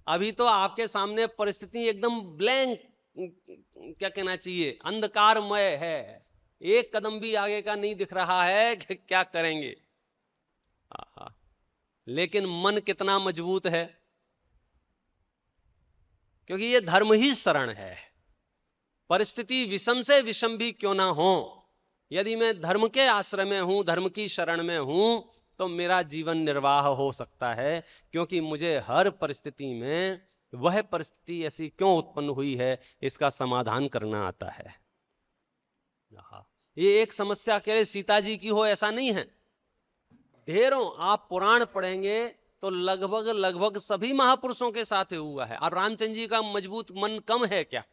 अभी तो आपके सामने परिस्थिति एकदम ब्लैंक, क्या कहना चाहिए, अंधकारमय है, एक कदम भी आगे का नहीं दिख रहा है कि क्या करेंगे। आहा। लेकिन मन कितना मजबूत है, क्योंकि ये धर्म ही शरण है। परिस्थिति विषम से विषम भी क्यों ना हो, यदि मैं धर्म के आश्रय में हूं, धर्म की शरण में हूं, तो मेरा जीवन निर्वाह हो सकता है। क्योंकि मुझे हर परिस्थिति में वह परिस्थिति ऐसी क्यों उत्पन्न हुई है, इसका समाधान करना आता है। ये एक समस्या केवल सीता जी की हो ऐसा नहीं है, ढेरों आप पुराण पढ़ेंगे तो लगभग लगभग सभी महापुरुषों के साथ हुआ है। और रामचंद्र जी का मजबूत मन कम है क्या?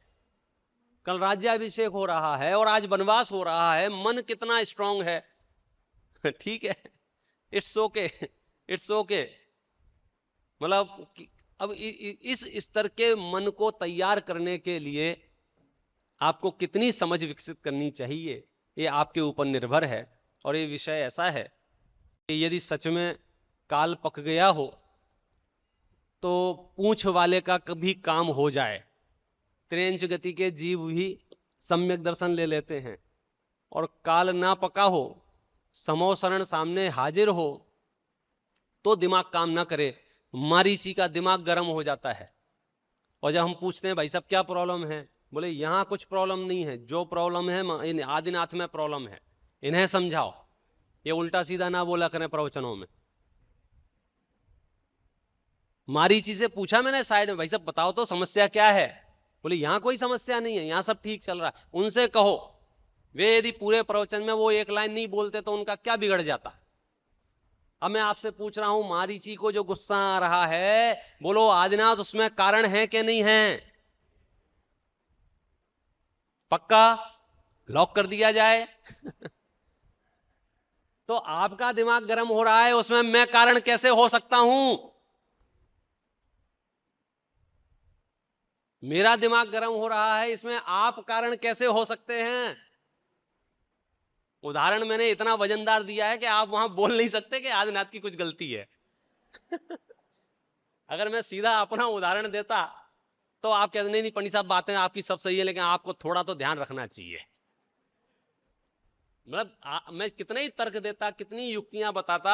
कल राज्याभिषेक हो रहा है और आज वनवास हो रहा है, मन कितना स्ट्रांग है। ठीक है, इट्स ओके, इट्स ओके। मतलब अब इस स्तर के मन को तैयार करने के लिए आपको कितनी समझ विकसित करनी चाहिए, ये आपके ऊपर निर्भर है। और ये विषय ऐसा है कि यदि सच में काल पक गया हो तो पूंछ वाले का कभी काम हो जाए। त्रेंच गति के जीव भी सम्यक दर्शन ले लेते हैं, और काल ना पका हो, समोसरण सामने हाजिर हो, तो दिमाग काम ना करे, मारीची का दिमाग गर्म हो जाता है। और जब हम पूछते हैं भाई साहब क्या प्रॉब्लम है, बोले यहां कुछ प्रॉब्लम नहीं है, जो प्रॉब्लम है इन आदिनाथ में प्रॉब्लम है, इन्हें समझाओ। ये उल्टा सीधा ना बोला करें प्रवचनों में। मारीची से पूछा मैंने साइड में, भाई साहब बताओ तो समस्या क्या है, बोले यहां कोई समस्या नहीं है, यहां सब ठीक चल रहा है। उनसे कहो, वे यदि पूरे प्रवचन में वो एक लाइन नहीं बोलते तो उनका क्या बिगड़ जाता। अब मैं आपसे पूछ रहा हूं, मारीची को जो गुस्सा आ रहा है, बोलो आदिनाथ उसमें कारण है कि नहीं है? पक्का लॉक कर दिया जाए। तो आपका दिमाग गर्म हो रहा है, उसमें मैं कारण कैसे हो सकता हूं? मेरा दिमाग गर्म हो रहा है, इसमें आप कारण कैसे हो सकते हैं? उदाहरण मैंने इतना वजनदार दिया है कि आप वहां बोल नहीं सकते कि आदिनाथ की कुछ गलती है। अगर मैं सीधा अपना उदाहरण देता तो आप कहते नहीं नहीं पंडित साहब बातें आपकी सब सही है, लेकिन आपको थोड़ा तो ध्यान रखना चाहिए। मतलब मैं कितने ही तर्क देता, कितनी युक्तियां बताता,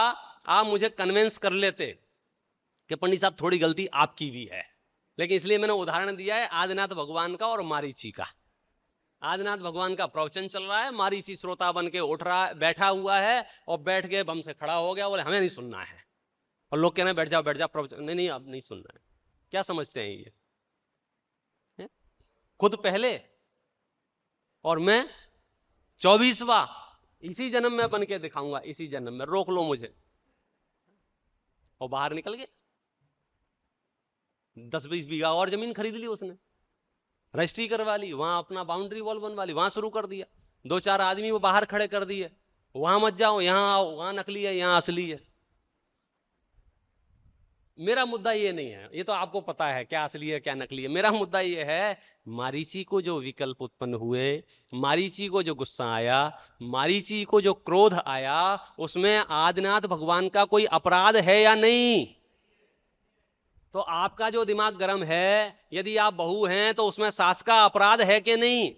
आप मुझे कन्विंस कर लेते कि पंडित साहब थोड़ी गलती आपकी भी है। लेकिन इसलिए मैंने उदाहरण दिया है आदिनाथ भगवान का और मारीची का। आदिनाथ भगवान का प्रवचन चल रहा है, मारीची श्रोता बन के उठ रहा है, बैठा हुआ है, और बैठ के बम से खड़ा हो गया, बोले हमें नहीं सुनना है। और लोग कह रहे हैं बैठ जाओ बैठ जाओ, प्रवचन नहीं नहीं अब नहीं सुनना है। क्या समझते हैं ये है? खुद पहले और मैं 24वां, इसी जन्म में बन के दिखाऊंगा, इसी जन्म में, रोक लो मुझे। और बाहर निकल गए, 10-20 बीघा और जमीन खरीद ली उसने, रजिस्ट्री करवा ली, वहां अपना बाउंड्री वॉल बनवा ली, वहां शुरू कर दिया, 2-4 आदमी वो बाहर खड़े कर दिए, वहां मत जाओ यहां आओ, वहां नकली है यहां असली है। मेरा मुद्दा ये नहीं है, ये तो आपको पता है क्या असली है क्या नकली है। मेरा मुद्दा ये है, मारीची को जो विकल्प उत्पन्न हुए, मारीची को जो गुस्सा आया, मारीची को जो क्रोध आया, उसमें आदिनाथ भगवान का कोई अपराध है या नहीं? तो आपका जो दिमाग गर्म है, यदि आप बहू हैं तो उसमें सास का अपराध है कि नहीं?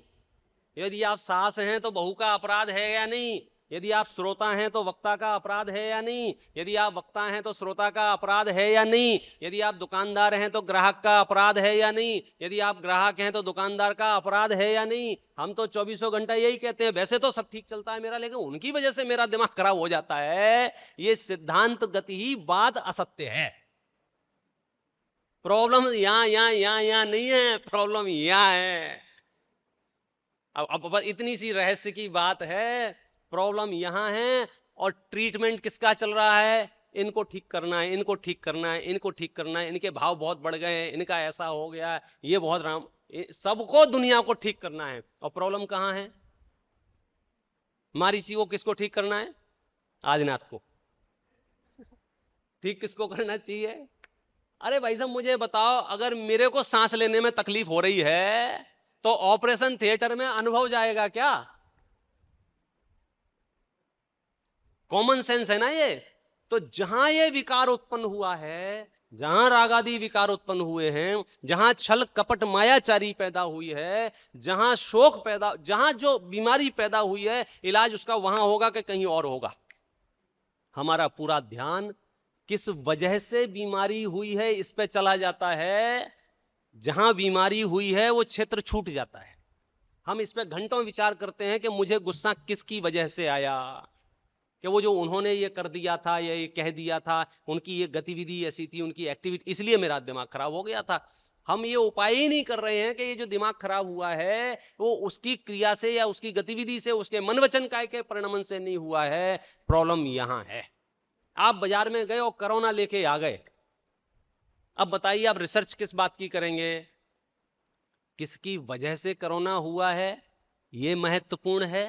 यदि आप सास हैं तो बहू का अपराध है या नहीं? यदि आप श्रोता हैं तो वक्ता का अपराध है या नहीं? यदि आप वक्ता हैं तो श्रोता का अपराध है या नहीं? यदि आप दुकानदार हैं तो ग्राहक का अपराध है या नहीं? यदि आप ग्राहक हैं तो दुकानदार का अपराध है या नहीं? हम तो 24 घंटा यही कहते हैं, वैसे तो सब ठीक चलता है मेरा, लेकिन उनकी वजह से मेरा दिमाग खराब हो जाता है। ये सिद्धांत गति ही बात असत्य है। प्रॉब्लम यहां नहीं है, प्रॉब्लम यहां है। अब इतनी सी रहस्य की बात है, प्रॉब्लम यहां है। और ट्रीटमेंट किसका चल रहा है? इनको ठीक करना है, इनको ठीक करना है, इनको ठीक करना है, इनके भाव बहुत बढ़ गए हैं, इनका ऐसा हो गया है, ये बहुत राम, सबको दुनिया को ठीक करना है। और प्रॉब्लम कहां है? मारीची को किसको ठीक करना है? आदिनाथ को। ठीक किसको करना चाहिए? अरे भाई साहब मुझे बताओ, अगर मेरे को सांस लेने में तकलीफ हो रही है तो ऑपरेशन थिएटर में अनुभव जाएगा क्या? कॉमन सेंस है ना ये। तो जहां ये विकार उत्पन्न हुआ है, जहां रागादि विकार उत्पन्न हुए हैं, जहां छल कपट मायाचारी पैदा हुई है, जहां शोक पैदा, जहां जो बीमारी पैदा हुई है, इलाज उसका वहां होगा कि कहीं और होगा। हमारा पूरा ध्यान किस वजह से बीमारी हुई है इस पे चला जाता है। जहां बीमारी हुई है वो क्षेत्र छूट जाता है। हम इस पे घंटों विचार करते हैं कि मुझे गुस्सा किसकी वजह से आया, कि वो जो उन्होंने ये कर दिया था या ये कह दिया था, उनकी ये गतिविधि ऐसी थी, उनकी एक्टिविटी, इसलिए मेरा दिमाग खराब हो गया था। हम ये उपाय ही नहीं कर रहे हैं कि ये जो दिमाग खराब हुआ है वो उसकी क्रिया से या उसकी गतिविधि से, उसके मन वचन काय के परिणमन से नहीं हुआ है। प्रॉब्लम यहां है। आप बाजार में गए और कोरोना लेके आ गए, अब बताइए आप रिसर्च किस बात की करेंगे? किसकी वजह से कोरोना हुआ है ये महत्वपूर्ण है,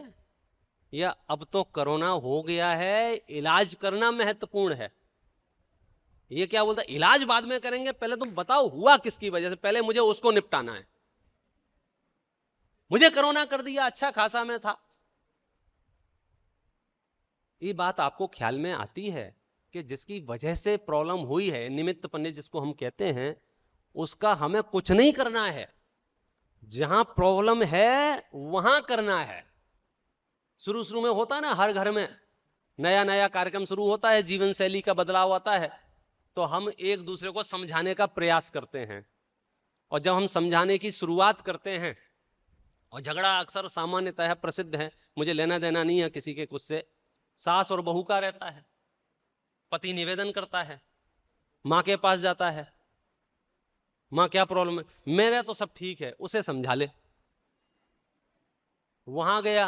या अब तो कोरोना हो गया है इलाज करना महत्वपूर्ण है? ये क्या बोलता है, इलाज बाद में करेंगे, पहले तुम बताओ हुआ किसकी वजह से, पहले मुझे उसको निपटाना है। मुझे कोरोना कर दिया, अच्छा खासा मैं था। ये बात आपको ख्याल में आती है कि जिसकी वजह से प्रॉब्लम हुई है, निमित्त पंडित जिसको हम कहते हैं, उसका हमें कुछ नहीं करना है। जहां प्रॉब्लम है वहां करना है। शुरू शुरू में होता है ना, हर घर में नया नया कार्यक्रम शुरू होता है, जीवन शैली का बदलाव आता है, तो हम एक दूसरे को समझाने का प्रयास करते हैं। और जब हम समझाने की शुरुआत करते हैं, और झगड़ा अक्सर सामान्यतः प्रसिद्ध है, मुझे लेना देना नहीं है किसी के कुछ से, सास और बहू का रहता है। पति निवेदन करता है, मां के पास जाता है, मां क्या प्रॉब्लम है, मेरा तो सब ठीक है, उसे समझा ले। वहां गया,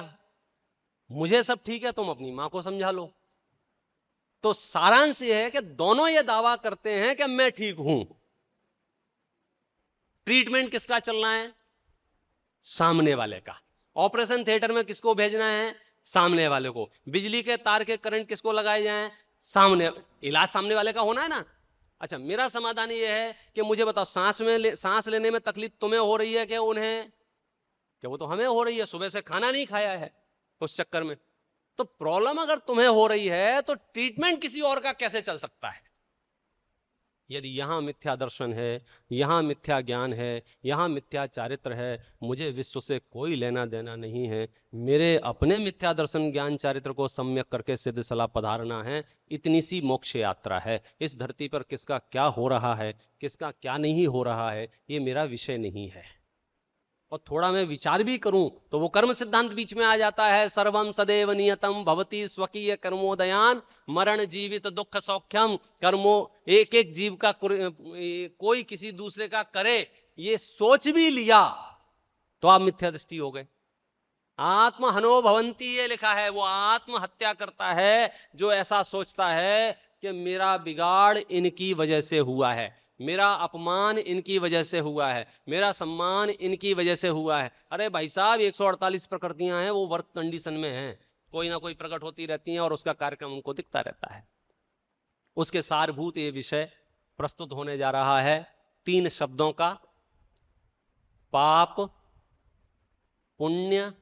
मुझे सब ठीक है, तुम अपनी मां को समझा लो। तो सारांश यह है कि दोनों ये दावा करते हैं कि मैं ठीक हूं। ट्रीटमेंट किसका चलना है? सामने वाले का। ऑपरेशन थिएटर में किसको भेजना है? सामने वाले को। बिजली के तार के करंट किसको लगाए जाएं? सामने, इलाज सामने वाले का होना है ना। अच्छा, मेरा समाधान यह है कि मुझे बताओ, सांस लेने में तकलीफ तुम्हें हो रही है कि उन्हें? कि वो तो हमें हो रही है, सुबह से खाना नहीं खाया है उस चक्कर में। तो प्रॉब्लम अगर तुम्हें हो रही है तो ट्रीटमेंट किसी और का कैसे चल सकता है? यदि यहां मिथ्या दर्शन है, यहां मिथ्या ज्ञान है, यहां मिथ्या चारित्र है, मुझे विश्व से कोई लेना देना नहीं है। मेरे अपने मिथ्या दर्शन ज्ञान चारित्र को सम्यक करके सिद्ध सलाह पधारना है। इतनी सी मोक्ष यात्रा है। इस धरती पर किसका क्या हो रहा है, किसका क्या नहीं हो रहा है, ये मेरा विषय नहीं है। और थोड़ा मैं विचार भी करूं तो वो कर्म सिद्धांत बीच में आ जाता है। सर्वम सदैव नियतम भवति स्वकीय कर्मोदयान मरण जीवित दुख सौख्यम कर्मो। एक एक जीव का कोई किसी दूसरे का करे, ये सोच भी लिया तो आप मिथ्या दृष्टि हो गए। आत्महनो भवंती ये लिखा है, वो आत्महत्या करता है जो ऐसा सोचता है कि मेरा बिगाड़ इनकी वजह से हुआ है, मेरा अपमान इनकी वजह से हुआ है, मेरा सम्मान इनकी वजह से हुआ है। अरे भाई साहब, 148 प्रकृतियां हैं, वो वर्क कंडीशन में हैं, कोई ना कोई प्रकट होती रहती हैं और उसका कार्यक्रम उनको दिखता रहता है। उसके सारभूत ये विषय प्रस्तुत होने जा रहा है 3 शब्दों का, पाप पुण्य।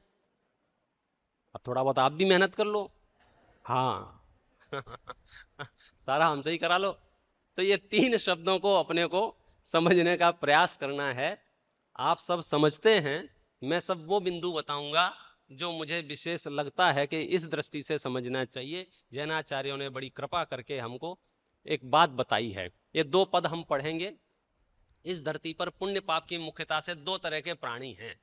अब थोड़ा बहुत आप भी मेहनत कर लो। हाँ सारा हमसे ही करा लो। तो ये 3 शब्दों को अपने को समझने का प्रयास करना है। आप सब समझते हैं, मैं सब वो बिंदु बताऊंगा जो मुझे विशेष लगता है कि इस दृष्टि से समझना चाहिए। जैनाचार्यों ने बड़ी कृपा करके हमको एक बात बताई है। ये 2 पद हम पढ़ेंगे। इस धरती पर पुण्य पाप की मुख्यता से 2 तरह के प्राणी हैं।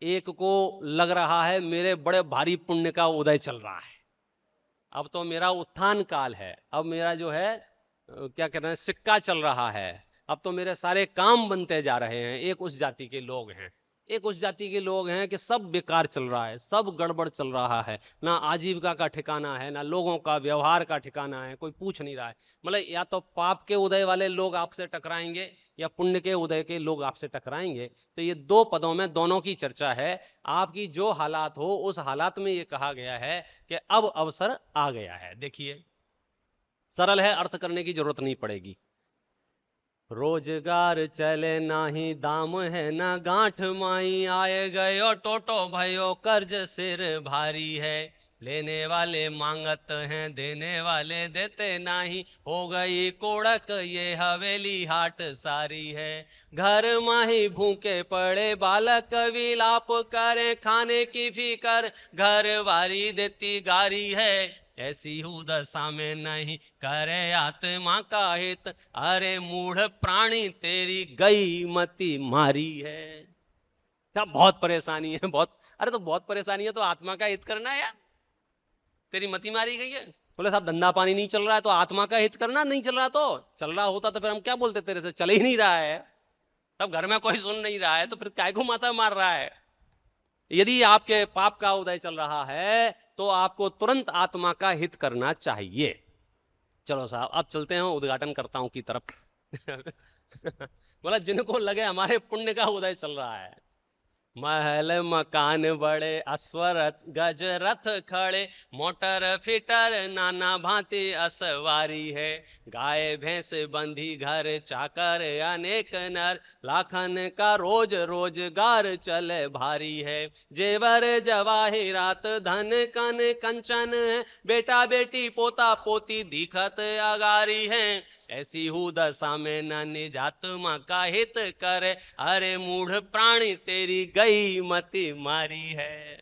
एक को लग रहा है मेरे बड़े भारी पुण्य का उदय चल रहा है, अब तो मेरा उत्थान काल है, अब मेरा जो है क्या कहते हैं सिक्का चल रहा है, अब तो मेरे सारे काम बनते जा रहे हैं। एक उस जाति के लोग हैं। एक उस जाति के लोग हैं कि सब बेकार चल रहा है, सब गड़बड़ चल रहा है, ना आजीविका का ठिकाना है, ना लोगों का व्यवहार का ठिकाना है, कोई पूछ नहीं रहा है। मतलब या तो पाप के उदय वाले लोग आपसे टकराएंगे या पुण्य के उदय के लोग आपसे टकराएंगे। तो ये 2 पदों में दोनों की चर्चा है। आपकी जो हालात हो उस हालात में ये कहा गया है कि अब अवसर आ गया है। देखिए, सरल है, अर्थ करने की जरूरत नहीं पड़ेगी। रोजगार चले नाही दाम है ना गांठ माई, आए गयो टोटो भयो कर्ज सिर भारी है। लेने वाले मांगत हैं, देने वाले देते नहीं, हो गई कोड़क ये हवेली हाट सारी है। घर माही भूखे पड़े बालक विलाप करें, खाने की फिकर घर वारी देती गारी है। ऐसी हूँ दशा में नहीं करे आत्मा का हित, अरे मूढ़ प्राणी तेरी गई मति मारी है। क्या बहुत परेशानी है, बहुत। अरे तो बहुत परेशानी है तो आत्मा का हित करना है यार, तेरी मति मारी गई है। बोले साहब धंधा पानी नहीं चल रहा है तो आत्मा का हित करना, नहीं चल रहा तो चल रहा होता तो फिर हम क्या बोलते, तेरे से चल ही नहीं रहा है, तब घर में कोई सुन नहीं रहा है तो फिर काय को माथा मार रहा है। यदि आपके पाप का उदय चल रहा है तो आपको तुरंत आत्मा का हित करना चाहिए। चलो साहब अब चलते हैं, उद्घाटन करता हूं की तरफ। बोला जिनको लगे हमारे पुण्य का उदय चल रहा है, महल मकान बड़े अश्वरथ गज रथ खड़े, मोटर फिटर नाना भांति असवारी है। गाय भैंस बंधी घर चाकर अनेक नर, लाखन का रोज रोजगार चले भारी है। जेवर जवाहिरात धन कन कंचन है, बेटा बेटी पोता पोती दिखत अगारी है। ऐसी हूँ दशा में न निजात्मा का हित करे, अरे मूढ़ प्राणी तेरी गई मति मारी है।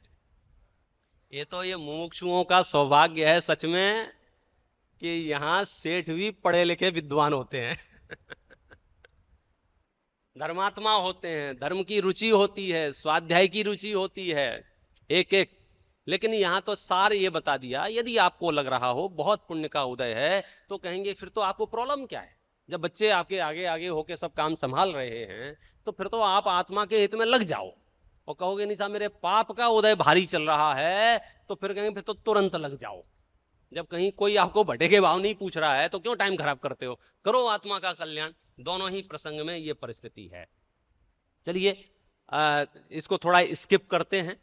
ये तो ये मुमुक्षुओं का सौभाग्य है सच में कि यहाँ सेठ भी पढ़े लिखे विद्वान होते हैं। धर्मात्मा होते हैं, धर्म की रुचि होती है, स्वाध्याय की रुचि होती है, एक एक। लेकिन यहां तो सार ये बता दिया, यदि आपको लग रहा हो बहुत पुण्य का उदय है तो कहेंगे फिर तो आपको प्रॉब्लम क्या है। जब बच्चे आपके आगे आगे होके सब काम संभाल रहे हैं तो फिर तो आप आत्मा के हित में लग जाओ। और कहोगे नहीं साहब मेरे पाप का उदय भारी चल रहा है, तो फिर कहेंगे फिर तो तुरंत लग जाओ। जब कहीं कोई आपको भटे के भाव नहीं पूछ रहा है तो क्यों टाइम खराब करते हो, करो आत्मा का कल्याण। दोनों ही प्रसंग में ये परिस्थिति है। चलिए इसको थोड़ा स्किप करते हैं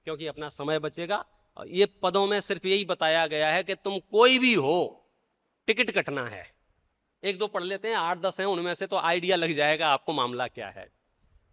क्योंकि अपना समय बचेगा। ये पदों में सिर्फ यही बताया गया है कि तुम कोई भी हो, टिकट कटना है। एक दो पढ़ लेते हैं, 8-10 हैं, उनमें से तो आइडिया लग जाएगा आपको मामला क्या है।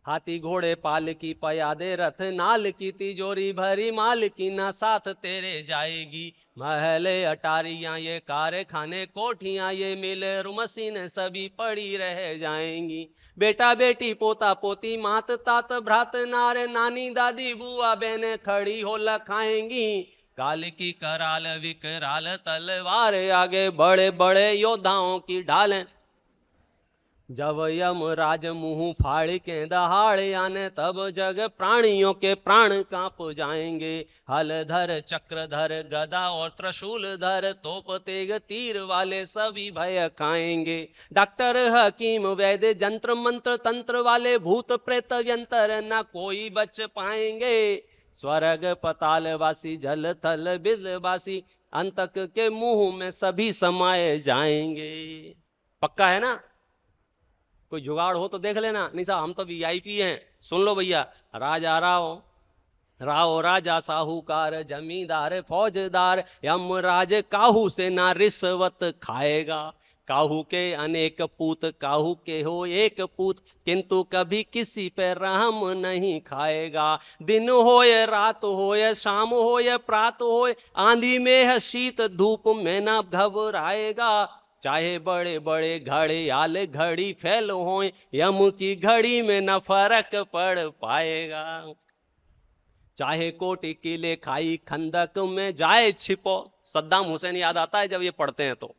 हाथी घोड़े पाल की पयादे रथ नाल की, तिजोरी भरी माल की ना साथ तेरे जाएगी। महले अटारियां ये कारखाने कोठियां ये मिल रुमसीन सभी पड़ी रह जाएंगी। बेटा बेटी पोता पोती मात तात भ्रात नार, नानी दादी बुआ बहने खड़ी हो लखाएंगी। काल की कराल विकराल तलवार आगे बड़े बड़े योद्धाओं की ढालें। जब यमराज मुंह फाड़ के दहाड़ आने, तब जग प्राणियों के प्राण कांप जाएंगे। हलधर चक्रधर गदा और त्रिशूल धर, तोप तेग तीर वाले सभी भय खाएंगे। डॉक्टर हकीम वैद्य जंत्र मंत्र तंत्र वाले, भूत प्रेत यंत्र न कोई बच पाएंगे। स्वर्ग पताल वासी जल थल बिजवासी, अंतक के मुंह में सभी समाये जाएंगे। पक्का है ना? कोई जुगाड़ हो तो देख लेना। नहीं साहब हम तो वीआईपी हैं, सुन लो भैया। राजा राव राव राजा साहूकार जमींदार फौजदार, यमराज काहू से ना रिश्वत खाएगा। काहू के अनेक पूत काहू के हो एक पूत, किंतु कभी किसी पे रहम नहीं खाएगा। दिन हो या रात हो या शाम हो या प्रात हो, आंधी में है शीत धूप में ना घबराएगा। चाहे बड़े बड़े घड़ियाल घड़ी फैल हो, यम की घड़ी में न फर्क पड़ पाएगा। चाहे कोटि किले खाई खंदक में जाए छिपो, सद्दाम हुसैन याद आता है जब ये पढ़ते हैं तो।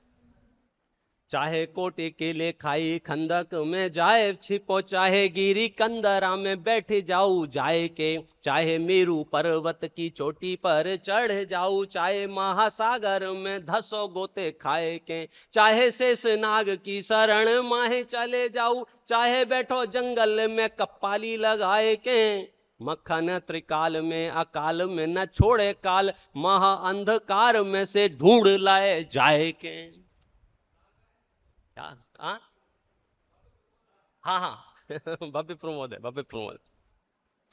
चाहे कोटि किले खाई खंदक में जाए छिपो, चाहे गिरी कंदरा में बैठ जाऊं जाए के। चाहे मेरू पर्वत की चोटी पर चढ़ जाऊं, चाहे महासागर में धसो गोते खाए के। चाहे शेष नाग की शरण माहे चले जाऊं, चाहे बैठो जंगल में कप्पाली लगाए के। मक्खन त्रिकाल में अकाल में न छोड़े काल, महा अंधकार में से ढूंढ लाए जाए के। हाँ हाँ हाँ। भव्य प्रमोद है, भव्य प्रमोद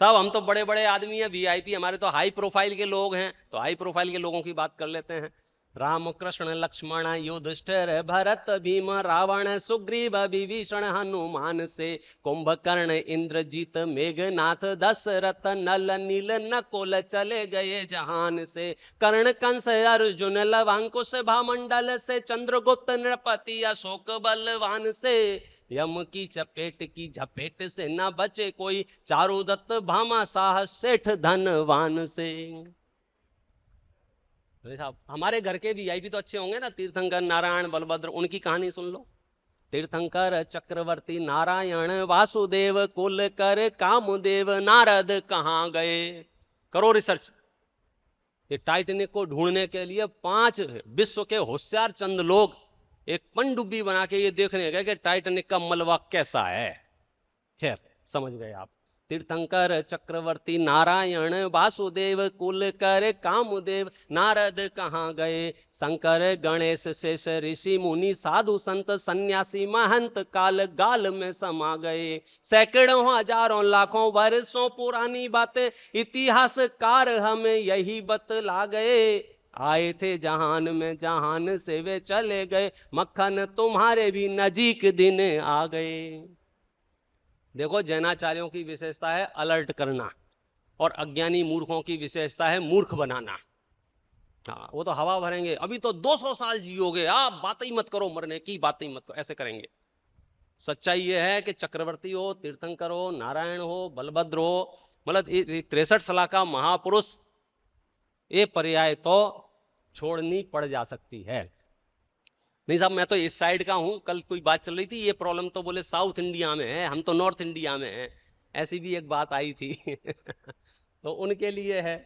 साहब। हम तो बड़े बड़े आदमी हैं, वीआईपी, हमारे तो हाई प्रोफाइल के लोग हैं, तो हाई प्रोफाइल के लोगों की बात कर लेते हैं। राम कृष्ण लक्ष्मण युधिष्ठिर भरत भीम रावण सुग्रीव विभीषण हनुमान से, कुंभकर्ण इंद्रजीत मेघनाथ दशरथ नल नील नकुल चले गए जहान से, कर्ण कंस अर्जुन लवांकुश भामंडल से, चंद्रगुप्त नृपति अशोक बलवान से, यम की चपेट की झपेट से न बचे कोई, चारुदत्त भामा साह सेठ धनवान से। साहब हमारे घर के वीआईपी तो अच्छे होंगे ना, तीर्थंकर नारायण बलभद्र, उनकी कहानी सुन लो। तीर्थंकर चक्रवर्ती नारायण वासुदेव कुलकर कामदेव नारद कहां गए। करो रिसर्च। ये टाइटैनिक को ढूंढने के लिए 5 विश्व के होशियार चंद लोग एक पनडुब्बी बना के ये देखने गए कि टाइटैनिक का मलबा कैसा है। खैर समझ गए आप। तीर्थंकर चक्रवर्ती नारायण वासुदेव कुलकर कामदेव नारद कहां गए, शंकर गणेश शेष ऋषि मुनि साधु संत सन्यासी महंत काल गाल में समा गए, सैकड़ों हजारों लाखों वर्षों पुरानी बातें इतिहासकार हमें यही बतला गए, आए थे जहान में जहान से वे चले गए, मक्खन तुम्हारे भी नजीक दिन आ गए। देखो जैनाचार्यों की विशेषता है अलर्ट करना और अज्ञानी मूर्खों की विशेषता है मूर्ख बनाना। हाँ वो तो हवा भरेंगे, अभी तो 200 साल जियोगे आप, बात ही मत करो, मरने की बात ही मत करो, ऐसे करेंगे। सच्चाई ये है कि चक्रवर्ती हो, तीर्थंकर हो, नारायण हो, बलभद्र हो, मतलब 63 साल का महापुरुष, ये पर्याय तो छोड़नी पड़ जा सकती है। नहीं साहब मैं तो इस साइड का हूं, कल कोई बात चल रही थी ये प्रॉब्लम तो बोले साउथ इंडिया में है, हम तो नॉर्थ इंडिया में हैं, ऐसी भी एक बात आई थी। तो उनके लिए है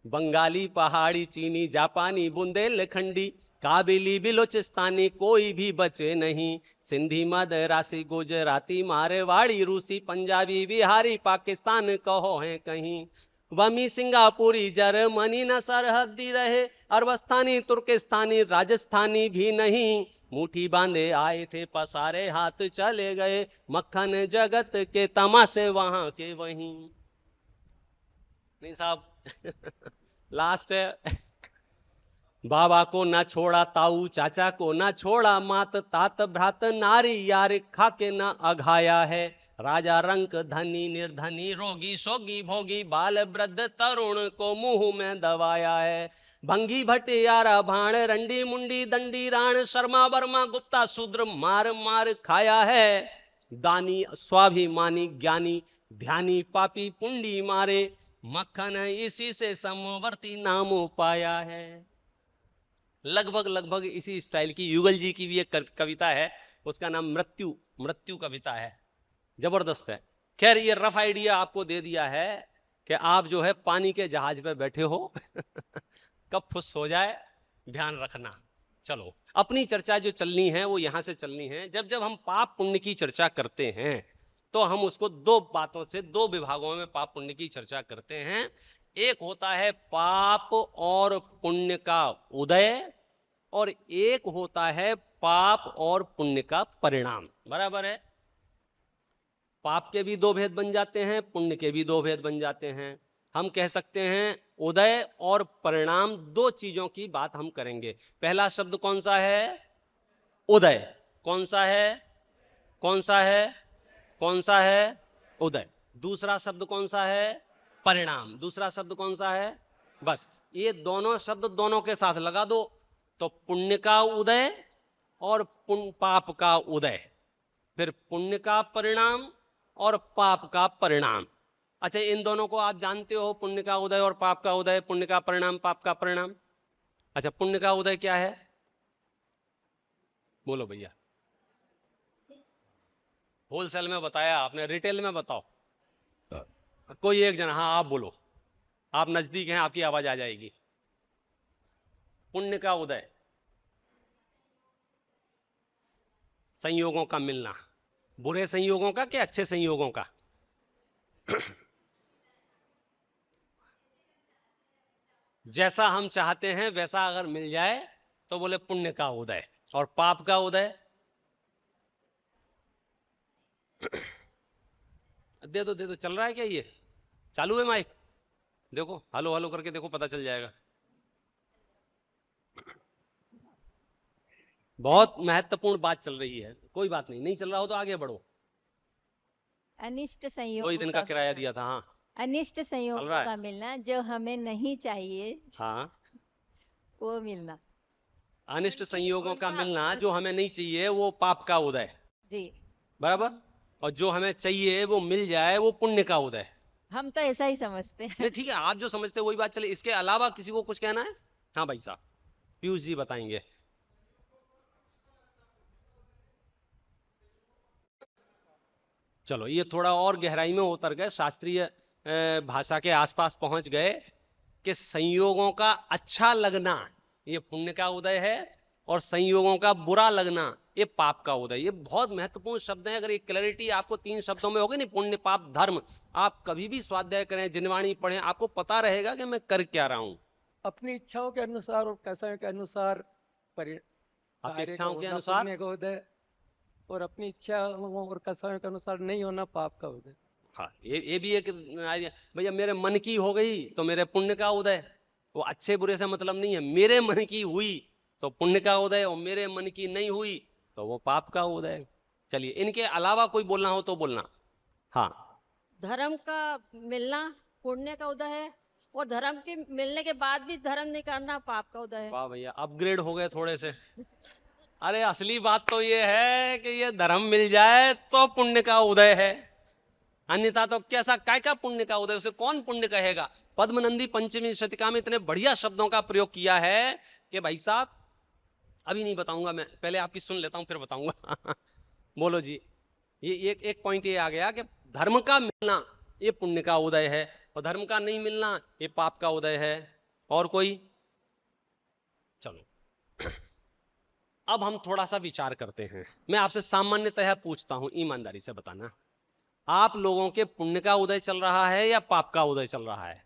बंगाली पहाड़ी चीनी जापानी बुंदेलखंडी काबिली बिलोचिस्तानी कोई भी बचे नहीं, सिंधी मदरासी गुजराती मारवाड़ी रूसी पंजाबी बिहारी पाकिस्तान कहो है कहीं, बमी सिंगापुरी जर्मनी न सरहदी रहे, अरबस्तानी तुर्किस्तानी राजस्थानी भी नहीं, मुट्ठी बांधे आए थे पसारे हाथ चले गए, मक्खन जगत के तमाशे वहां के वहीं। नहीं साहब लास्ट है बाबा को ना छोड़ा ताऊ, चाचा को ना छोड़ा मात, तात भ्रात नारी यार खाके ना अघाया है, राजा रंक धनी निर्धनी रोगी सोगी भोगी, बाल वृद्ध तरुण को मुंह में दबाया है, भंगी भटियारा भाण रंडी मुंडी दंडी राण, शर्मा वर्मा गुप्ता शूद्र मार मार खाया है, दानी स्वाभिमानी ज्ञानी ध्यानी पापी पुंडी मारे, मक्खन इसी से समवर्ती नाम पाया है। लगभग लगभग इसी स्टाइल की युगल जी की भी एक कविता है, उसका नाम मृत्यु, मृत्यु कविता है, जबरदस्त है। खैर ये रफ आइडिया आपको दे दिया है कि आप जो है पानी के जहाज पे बैठे हो कब फुस हो जाए ध्यान रखना। चलो अपनी चर्चा जो चलनी है वो यहां से चलनी है। जब जब हम पाप पुण्य की चर्चा करते हैं तो हम उसको 2 बातों से, 2 विभागों में पाप पुण्य की चर्चा करते हैं। एक होता है पाप और पुण्य का उदय, और एक होता है पाप और पुण्य का परिणाम। बराबर है? पाप के भी 2 भेद बन जाते हैं, पुण्य के भी 2 भेद बन जाते हैं। हम कह सकते हैं उदय और परिणाम 2 चीजों की बात हम करेंगे। पहला शब्द कौन सा है? उदय। कौन सा है? कौन सा है? कौन सा है? उदय। दूसरा शब्द कौन सा है? परिणाम। दूसरा शब्द कौन सा है? बस ये दोनों शब्द दोनों के साथ लगा दो तो पुण्य का उदय और पाप का उदय, फिर पुण्य का परिणाम और पाप का परिणाम। अच्छा इन दोनों को आप जानते हो, पुण्य का उदय और पाप का उदय, पुण्य का परिणाम पाप का परिणाम। अच्छा पुण्य का उदय क्या है? बोलो भैया। होलसेल में बताया आपने, रिटेल में बताओ कोई एक जना। हाँ आप बोलो, आप नजदीक हैं, आपकी आवाज आ जाएगी। पुण्य का उदय संयोगों का मिलना। बुरे संयोगों का कि अच्छे संयोगों का? जैसा हम चाहते हैं वैसा अगर मिल जाए तो बोले पुण्य का उदय। और पाप का उदय? दे दो चल रहा है क्या? ये चालू है माइक? देखो हलो हलो करके देखो, पता चल जाएगा। बहुत महत्वपूर्ण बात चल रही है, कोई बात नहीं, नहीं चल रहा हो तो आगे बढ़ो। अनिष्ट 2 संयोगों दिन का का किराया मिलना, दिया था। हाँ अनिष्ट चल संयोगों रहा है। का मिलना, जो हमें नहीं चाहिए हाँ, वो मिलना। अनिष्ट उल्टी संयोगों का उल्टा मिलना जो हमें नहीं चाहिए वो पाप का उदय, जी, बराबर। और जो हमें चाहिए वो मिल जाए वो पुण्य का उदय। हम तो ऐसा ही समझते हैं। नहीं ठीक है, आप जो समझते हो वही बात चले, इसके अलावा किसी को कुछ कहना है? हाँ भाई साहब, पीयूष जी बताएंगे। चलो ये थोड़ा और गहराई में उतर गए, शास्त्रीय भाषा के आसपास पहुंच गए कि संयोगों का अच्छा लगना ये पुण्य का उदय है, और संयोगों का बुरा लगना ये पाप का उदय। ये बहुत महत्वपूर्ण शब्द है। अगर ये क्लैरिटी आपको 3 शब्दों में होगी, नहीं, पुण्य पाप धर्म, आप कभी भी स्वाध्याय करें, जिनवाणी पढ़ें, आपको पता रहेगा कि मैं कर क्या रहा हूं। अपनी इच्छाओं के अनुसार और कसायों के अनुसार कार्य का अपेक्षाओं के होना अनुसार। पुण्य का उदय, और अपनी इच्छाओं और कसायों के अनुसार नहीं होना पाप का उदय। हाँ, ये भी एक आइडिया। भैया मेरे मन की हो गई तो मेरे पुण्य का उदय, वो अच्छे बुरे से मतलब नहीं है, मेरे मन की हुई तो पुण्य का उदय, और मेरे मन की नहीं हुई तो वो पाप का उदय। चलिए इनके अलावा कोई बोलना हो तो बोलना। हाँ, धर्म का मिलना पुण्य का उदय है, और धर्म के मिलने के बाद भी धर्म नहीं करना पाप का उदय है। वाह भैया, अपग्रेड हो गए थोड़े से। अरे असली बात तो ये है कि ये धर्म मिल जाए तो पुण्य का उदय है, अन्यथा तो कैसा काय का पुण्य का उदय, उसे कौन पुण्य कहेगा। पद्मनंदी पंचमी शतिका में इतने बढ़िया शब्दों का प्रयोग किया है कि भाई साहब अभी नहीं बताऊंगा, मैं पहले आपकी सुन लेता हूं फिर बताऊंगा। बोलो जी। ये एक पॉइंट ये आ गया कि धर्म का मिलना ये पुण्य का उदय है, और धर्म का नहीं मिलना ये पाप का उदय है। और कोई? चलो अब हम थोड़ा सा विचार करते हैं। मैं आपसे सामान्यतः पूछता हूं, ईमानदारी से बताना, आप लोगों के पुण्य का उदय चल रहा है या पाप का उदय चल रहा है?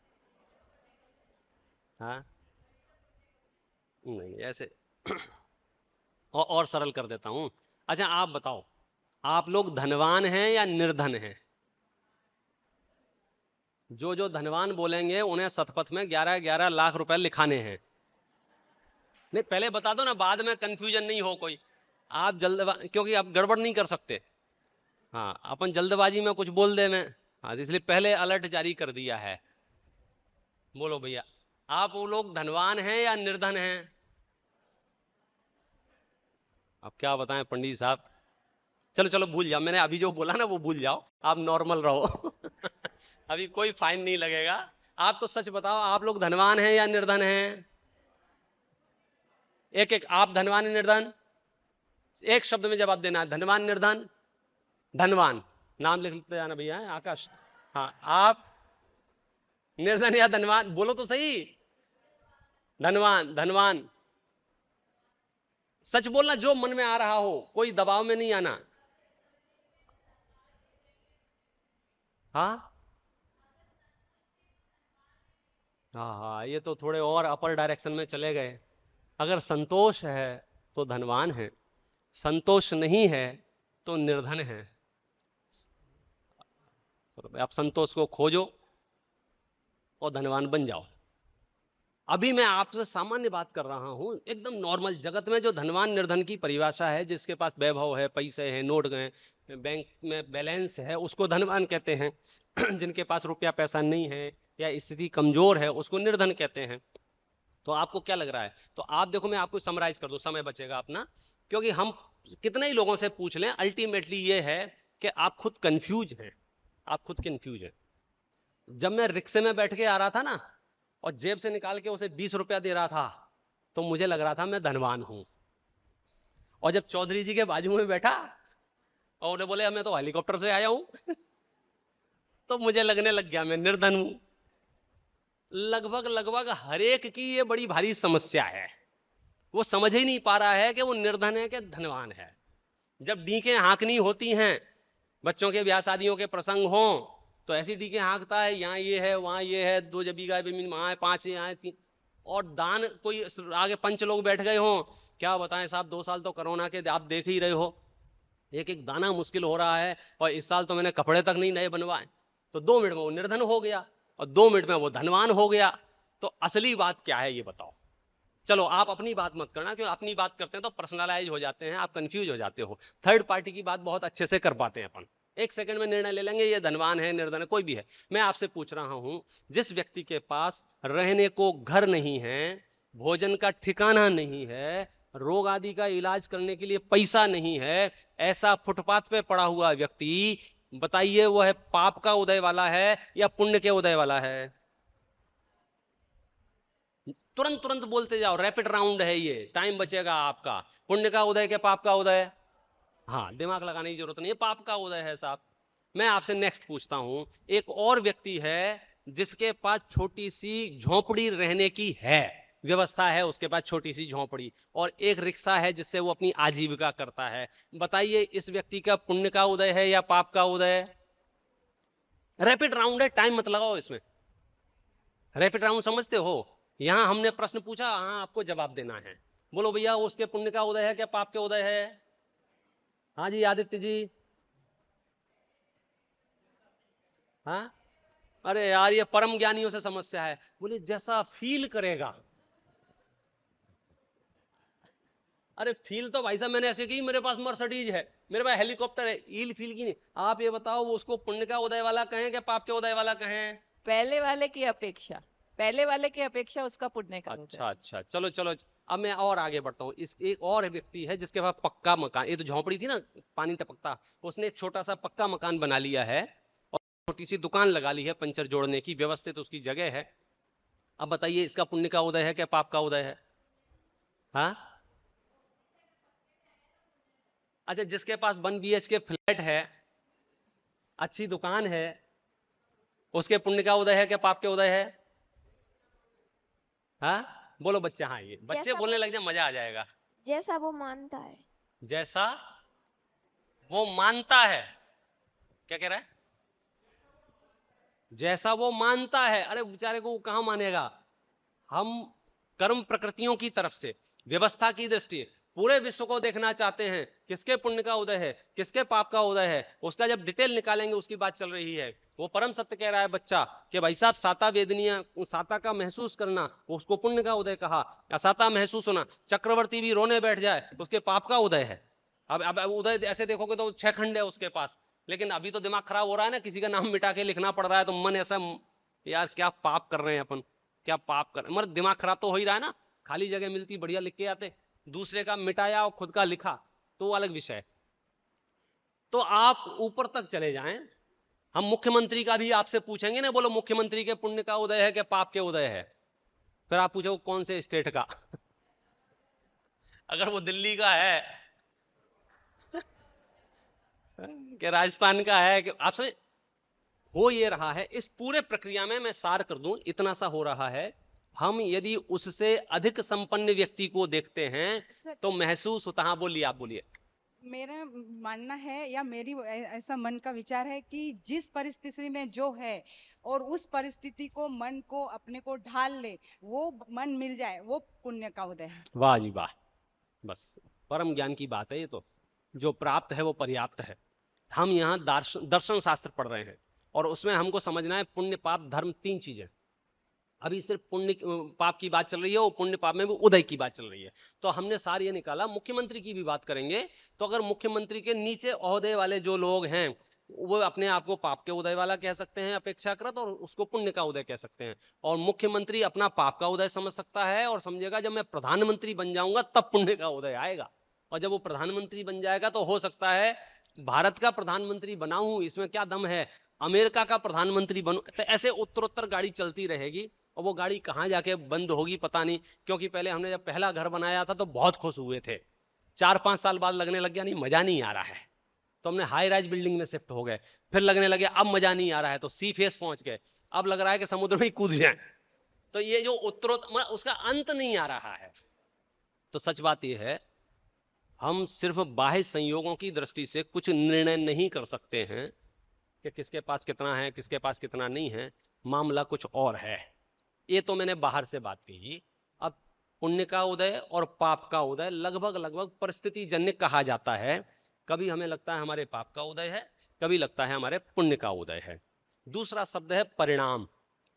हाँ, नहीं ऐसे। और सरल कर देता हूं। अच्छा आप बताओ, आप लोग धनवान हैं या निर्धन हैं? जो जो धनवान बोलेंगे उन्हें शतपथ में 11-11 लाख रुपए लिखाने हैं। नहीं पहले बता दो ना, बाद में कंफ्यूजन नहीं हो कोई। आप जल्दबाजी, क्योंकि आप गड़बड़ नहीं कर सकते। हाँ, अपन जल्दबाजी में कुछ बोल दे में। हाँ, इसलिए पहले अलर्ट जारी कर दिया है। बोलो भैया, आप वो लोग धनवान हैं या निर्धन हैं? अब क्या बताएं पंडित साहब। चलो चलो भूल जाओ, मैंने अभी जो बोला ना वो भूल जाओ, आप नॉर्मल रहो। अभी कोई फाइन नहीं लगेगा। आप तो सच बताओ, आप लोग धनवान हैं या निर्धन हैं? एक एक, आप धनवान या निर्धन? एक शब्द में जवाब देना है, धनवान निर्धन। धनवान, नाम लिख लेते जाना भैया, आकाश। हाँ, आप निर्धन या धनवान, बोलो तो सही। धनवान, धनवान। सच बोलना, जो मन में आ रहा हो, कोई दबाव में नहीं आना। हाँ हाँ, ये तो थोड़े और अपर डायरेक्शन में चले गए। अगर संतोष है तो धनवान है, संतोष नहीं है तो निर्धन है। तो आप संतोष को खोजो और धनवान बन जाओ। अभी मैं आपसे सामान्य बात कर रहा हूं, एकदम नॉर्मल। जगत में जो धनवान निर्धन की परिभाषा है, जिसके पास वैभव है, पैसे हैं, नोट हैं, बैंक में बैलेंस है, उसको धनवान कहते हैं। जिनके पास रुपया पैसा नहीं है या स्थिति कमजोर है उसको निर्धन कहते हैं। तो आपको क्या लग रहा है? तो आप देखो, मैं आपको समराइज कर दूं, समय बचेगा अपना, क्योंकि हम कितने ही लोगों से पूछ लें, अल्टीमेटली ये है कि आप खुद कंफ्यूज हैं। आप खुद कंफ्यूज हैं। जब मैं रिक्शे में बैठ के आ रहा था ना, और जेब से निकाल के उसे 20 रुपया दे रहा था, तो मुझे लग रहा था मैं धनवान हूं। और जब चौधरी जी के बाजू में बैठा और उन्हें बोले मैं तो हेलीकॉप्टर से आया हूं, तो मुझे लगने लग गया मैं निर्धन हूं। लगभग लगभग हर एक की ये बड़ी भारी समस्या है। वो समझ ही नहीं पा रहा है कि वो निर्धन है कि धनवान है। जब डीकें हाँकनी होती हैं, बच्चों के ब्याह शादियों के प्रसंग हो, तो ऐसी डीकें हाँकता है, यहाँ ये है, वहां ये है, 2 बीघा जमीन वहां है, 5 यहाँ है, 3। और दान, कोई आगे पंच लोग बैठ गए हो, क्या बताएं साहब, 2 साल तो कोरोना के आप देख ही रहे हो, एक एक दाना मुश्किल हो रहा है। और इस साल तो मैंने कपड़े तक नहीं नए बनवाए। तो 2 मिनट में वो निर्धन हो गया और 2 मिनट में वो धनवान हो गया। तो असली बात क्या है ये बताओ। चलो आप अपनी बात मत करना, क्योंकि अपनी बात करते हैं तो पर्सनलाइज हो जाते हैं, आप कंफ्यूज हो जाते हो। थर्ड पार्टी की बात बहुत अच्छे से कर पाते हैं अपन, एक सेकंड में निर्णय ले लेंगे, ये धनवान है निर्धन है कोई भी है। मैं आपसे पूछ रहा हूं, जिस व्यक्ति के पास रहने को घर नहीं है, भोजन का ठिकाना नहीं है, रोग आदि का इलाज करने के लिए पैसा नहीं है, ऐसा फुटपाथ पे पड़ा हुआ व्यक्ति, बताइए वो है पाप का उदय वाला है या पुण्य के उदय वाला है? तुरंत तुरंत बोलते जाओ, रैपिड राउंड है ये, टाइम बचेगा आपका। पुण्य का उदय के पाप का उदय? हाँ, दिमाग लगाने की जरूरत नहीं है, पाप का उदय है साहब। मैं आपसे नेक्स्ट पूछता हूं, एक और व्यक्ति है जिसके पास छोटी सी झोपड़ी रहने की है, व्यवस्था है उसके पास छोटी सी झोपड़ी, और एक रिक्शा है जिससे वो अपनी आजीविका करता है। बताइए इस व्यक्ति का पुण्य का उदय है या पाप का उदय? रैपिड राउंड है, टाइम मत लगाओ इसमें। रैपिड राउंड समझते हो? यहां हमने प्रश्न पूछा, हाँ आपको जवाब देना है। बोलो भैया, उसके पुण्य का उदय है क्या पाप के उदय है? हाँ जी आदित्य जी। हाँ, अरे यार ये परम ज्ञानियों से समस्या है। बोले जैसा फील करेगा। अरे फील तो भाई साहब मैंने ऐसे की, मेरे पास मर्सिडीज है, मेरे पास हेलीकॉप्टर है, ईल फील की नहीं। आप ये बताओ वो उसको पुण्य का उदय वाला कहें क्या पाप के उदय वाला कहें? पहले वाले की अपेक्षा, पहले वाले की अपेक्षा उसका पुण्य का उदय। अच्छा अच्छा, चलो चलो, अब मैं और आगे बढ़ता हूँ। इस एक और व्यक्ति है जिसके पास पक्का मकान, ये तो झोंपड़ी थी ना, पानी टपकता, उसने एक छोटा सा पक्का मकान बना लिया है और छोटी सी दुकान लगा ली है पंचर जोड़ने की, व्यवस्थित उसकी जगह है। अब बताइए इसका पुण्य का उदय है क्या पाप का उदय है? हाँ, अच्छा, जिसके पास 1 BHK फ्लैट है, अच्छी दुकान है, उसके पुण्य का उदय है क्या पाप के उदय है? हाँ बोलो बच्चे, हाँ ये बच्चे बोलने लग जाए मजा आ जाएगा। जैसा वो मानता है। जैसा वो मानता है? क्या कह रहा है? जैसा वो मानता है? अरे बेचारे को वो कहां मानेगा। हम कर्म प्रकृतियों की तरफ से, व्यवस्था की दृष्टि, पूरे विश्व को देखना चाहते हैं, किसके पुण्य का उदय है किसके पाप का उदय है, उसका जब डिटेल निकालेंगे उसकी बात चल रही है। वो परम सत्य कह रहा है बच्चा कि भाई साहब साता वेदनिया, साता का महसूस करना उसको पुण्य का उदय कहा, असाता महसूस होना, चक्रवर्ती भी रोने बैठ जाए उसके पाप का उदय है। अब उदय ऐसे देखोगे तो 6 खंड है उसके पास, लेकिन अभी तो दिमाग खराब हो रहा है ना, किसी का नाम मिटा के लिखना पड़ रहा है, तो मन ऐसा, यार क्या पाप कर रहे हैं अपन, क्या पाप कर, मतलब दिमाग खराब तो हो ही रहा है ना। खाली जगह मिलती बढ़िया लिख के आते, दूसरे का मिटाया और खुद का लिखा तो वो अलग विषय है। तो आप ऊपर तक चले जाएं, हम मुख्यमंत्री का भी आपसे पूछेंगे ना, बोलो मुख्यमंत्री के पुण्य का उदय है क्या पाप के उदय है? फिर आप पूछो कौन से स्टेट का अगर वो दिल्ली का है कि राजस्थान का है, कि आप समझ, हो ये रहा है। इस पूरे प्रक्रिया में मैं सार कर दूं, इतना सा हो रहा है। हम यदि उससे अधिक संपन्न व्यक्ति को देखते हैं तो महसूस होता, हाँ बोलिए, आप बोलिए। मेरा मानना है या मेरी ऐसा मन का विचार है कि जिस परिस्थिति में जो है और उस परिस्थिति को मन को अपने को ढाल ले, वो मन मिल जाए, वो पुण्य का उदय है। वाह जी वाह, बस परम ज्ञान की बात है ये तो। जो प्राप्त है वो पर्याप्त है। हम यहाँ दर्शन शास्त्र पढ़ रहे हैं और उसमें हमको समझना है पुण्य पाप धर्म 3 चीजें। अभी सिर्फ पुण्य पाप की बात चल रही है, वो पुण्य पाप में भी उदय की बात चल रही है। तो हमने सार ये निकाला, मुख्यमंत्री की भी बात करेंगे तो अगर मुख्यमंत्री के नीचे ओहदे वाले जो लोग हैं वो अपने आप को पाप के उदय वाला कह सकते हैं अपेक्षाकृत, और उसको पुण्य का उदय कह सकते हैं। और मुख्यमंत्री अपना पाप का उदय समझ सकता है और समझेगा जब मैं प्रधानमंत्री बन जाऊंगा तब पुण्य का उदय आएगा। और जब वो प्रधानमंत्री बन जाएगा तो हो सकता है भारत का प्रधानमंत्री बना हूं इसमें क्या दम है, अमेरिका का प्रधानमंत्री बनूं, तो ऐसे उत्तरोत्तर गाड़ी चलती रहेगी। और वो गाड़ी कहां जाके बंद होगी पता नहीं, क्योंकि पहले हमने जब पहला घर बनाया था तो बहुत खुश हुए थे, 4-5 साल बाद लगने लग गया नहीं मजा नहीं आ रहा है, तो हमने हाई राइज बिल्डिंग में शिफ्ट हो गए। फिर लगने लगे अब मजा नहीं आ रहा है तो सी फेस पहुंच गए, अब लग रहा है कि समुद्र में ही कूद जाए। तो ये जो उत्तरोत्तर उसका अंत नहीं आ रहा है। तो सच बात यह है, हम सिर्फ बाह्य संयोगों की दृष्टि से कुछ निर्णय नहीं कर सकते हैं कि किसके पास कितना है किसके पास कितना नहीं है, मामला कुछ और है। ये तो मैंने बाहर से बात की। अब पुण्य का उदय और पाप का उदय लगभग परिस्थिति जन्य कहा जाता है। कभी हमें लगता है हमारे पाप का उदय है, कभी लगता है हमारे पुण्य का उदय है। दूसरा शब्द है परिणाम।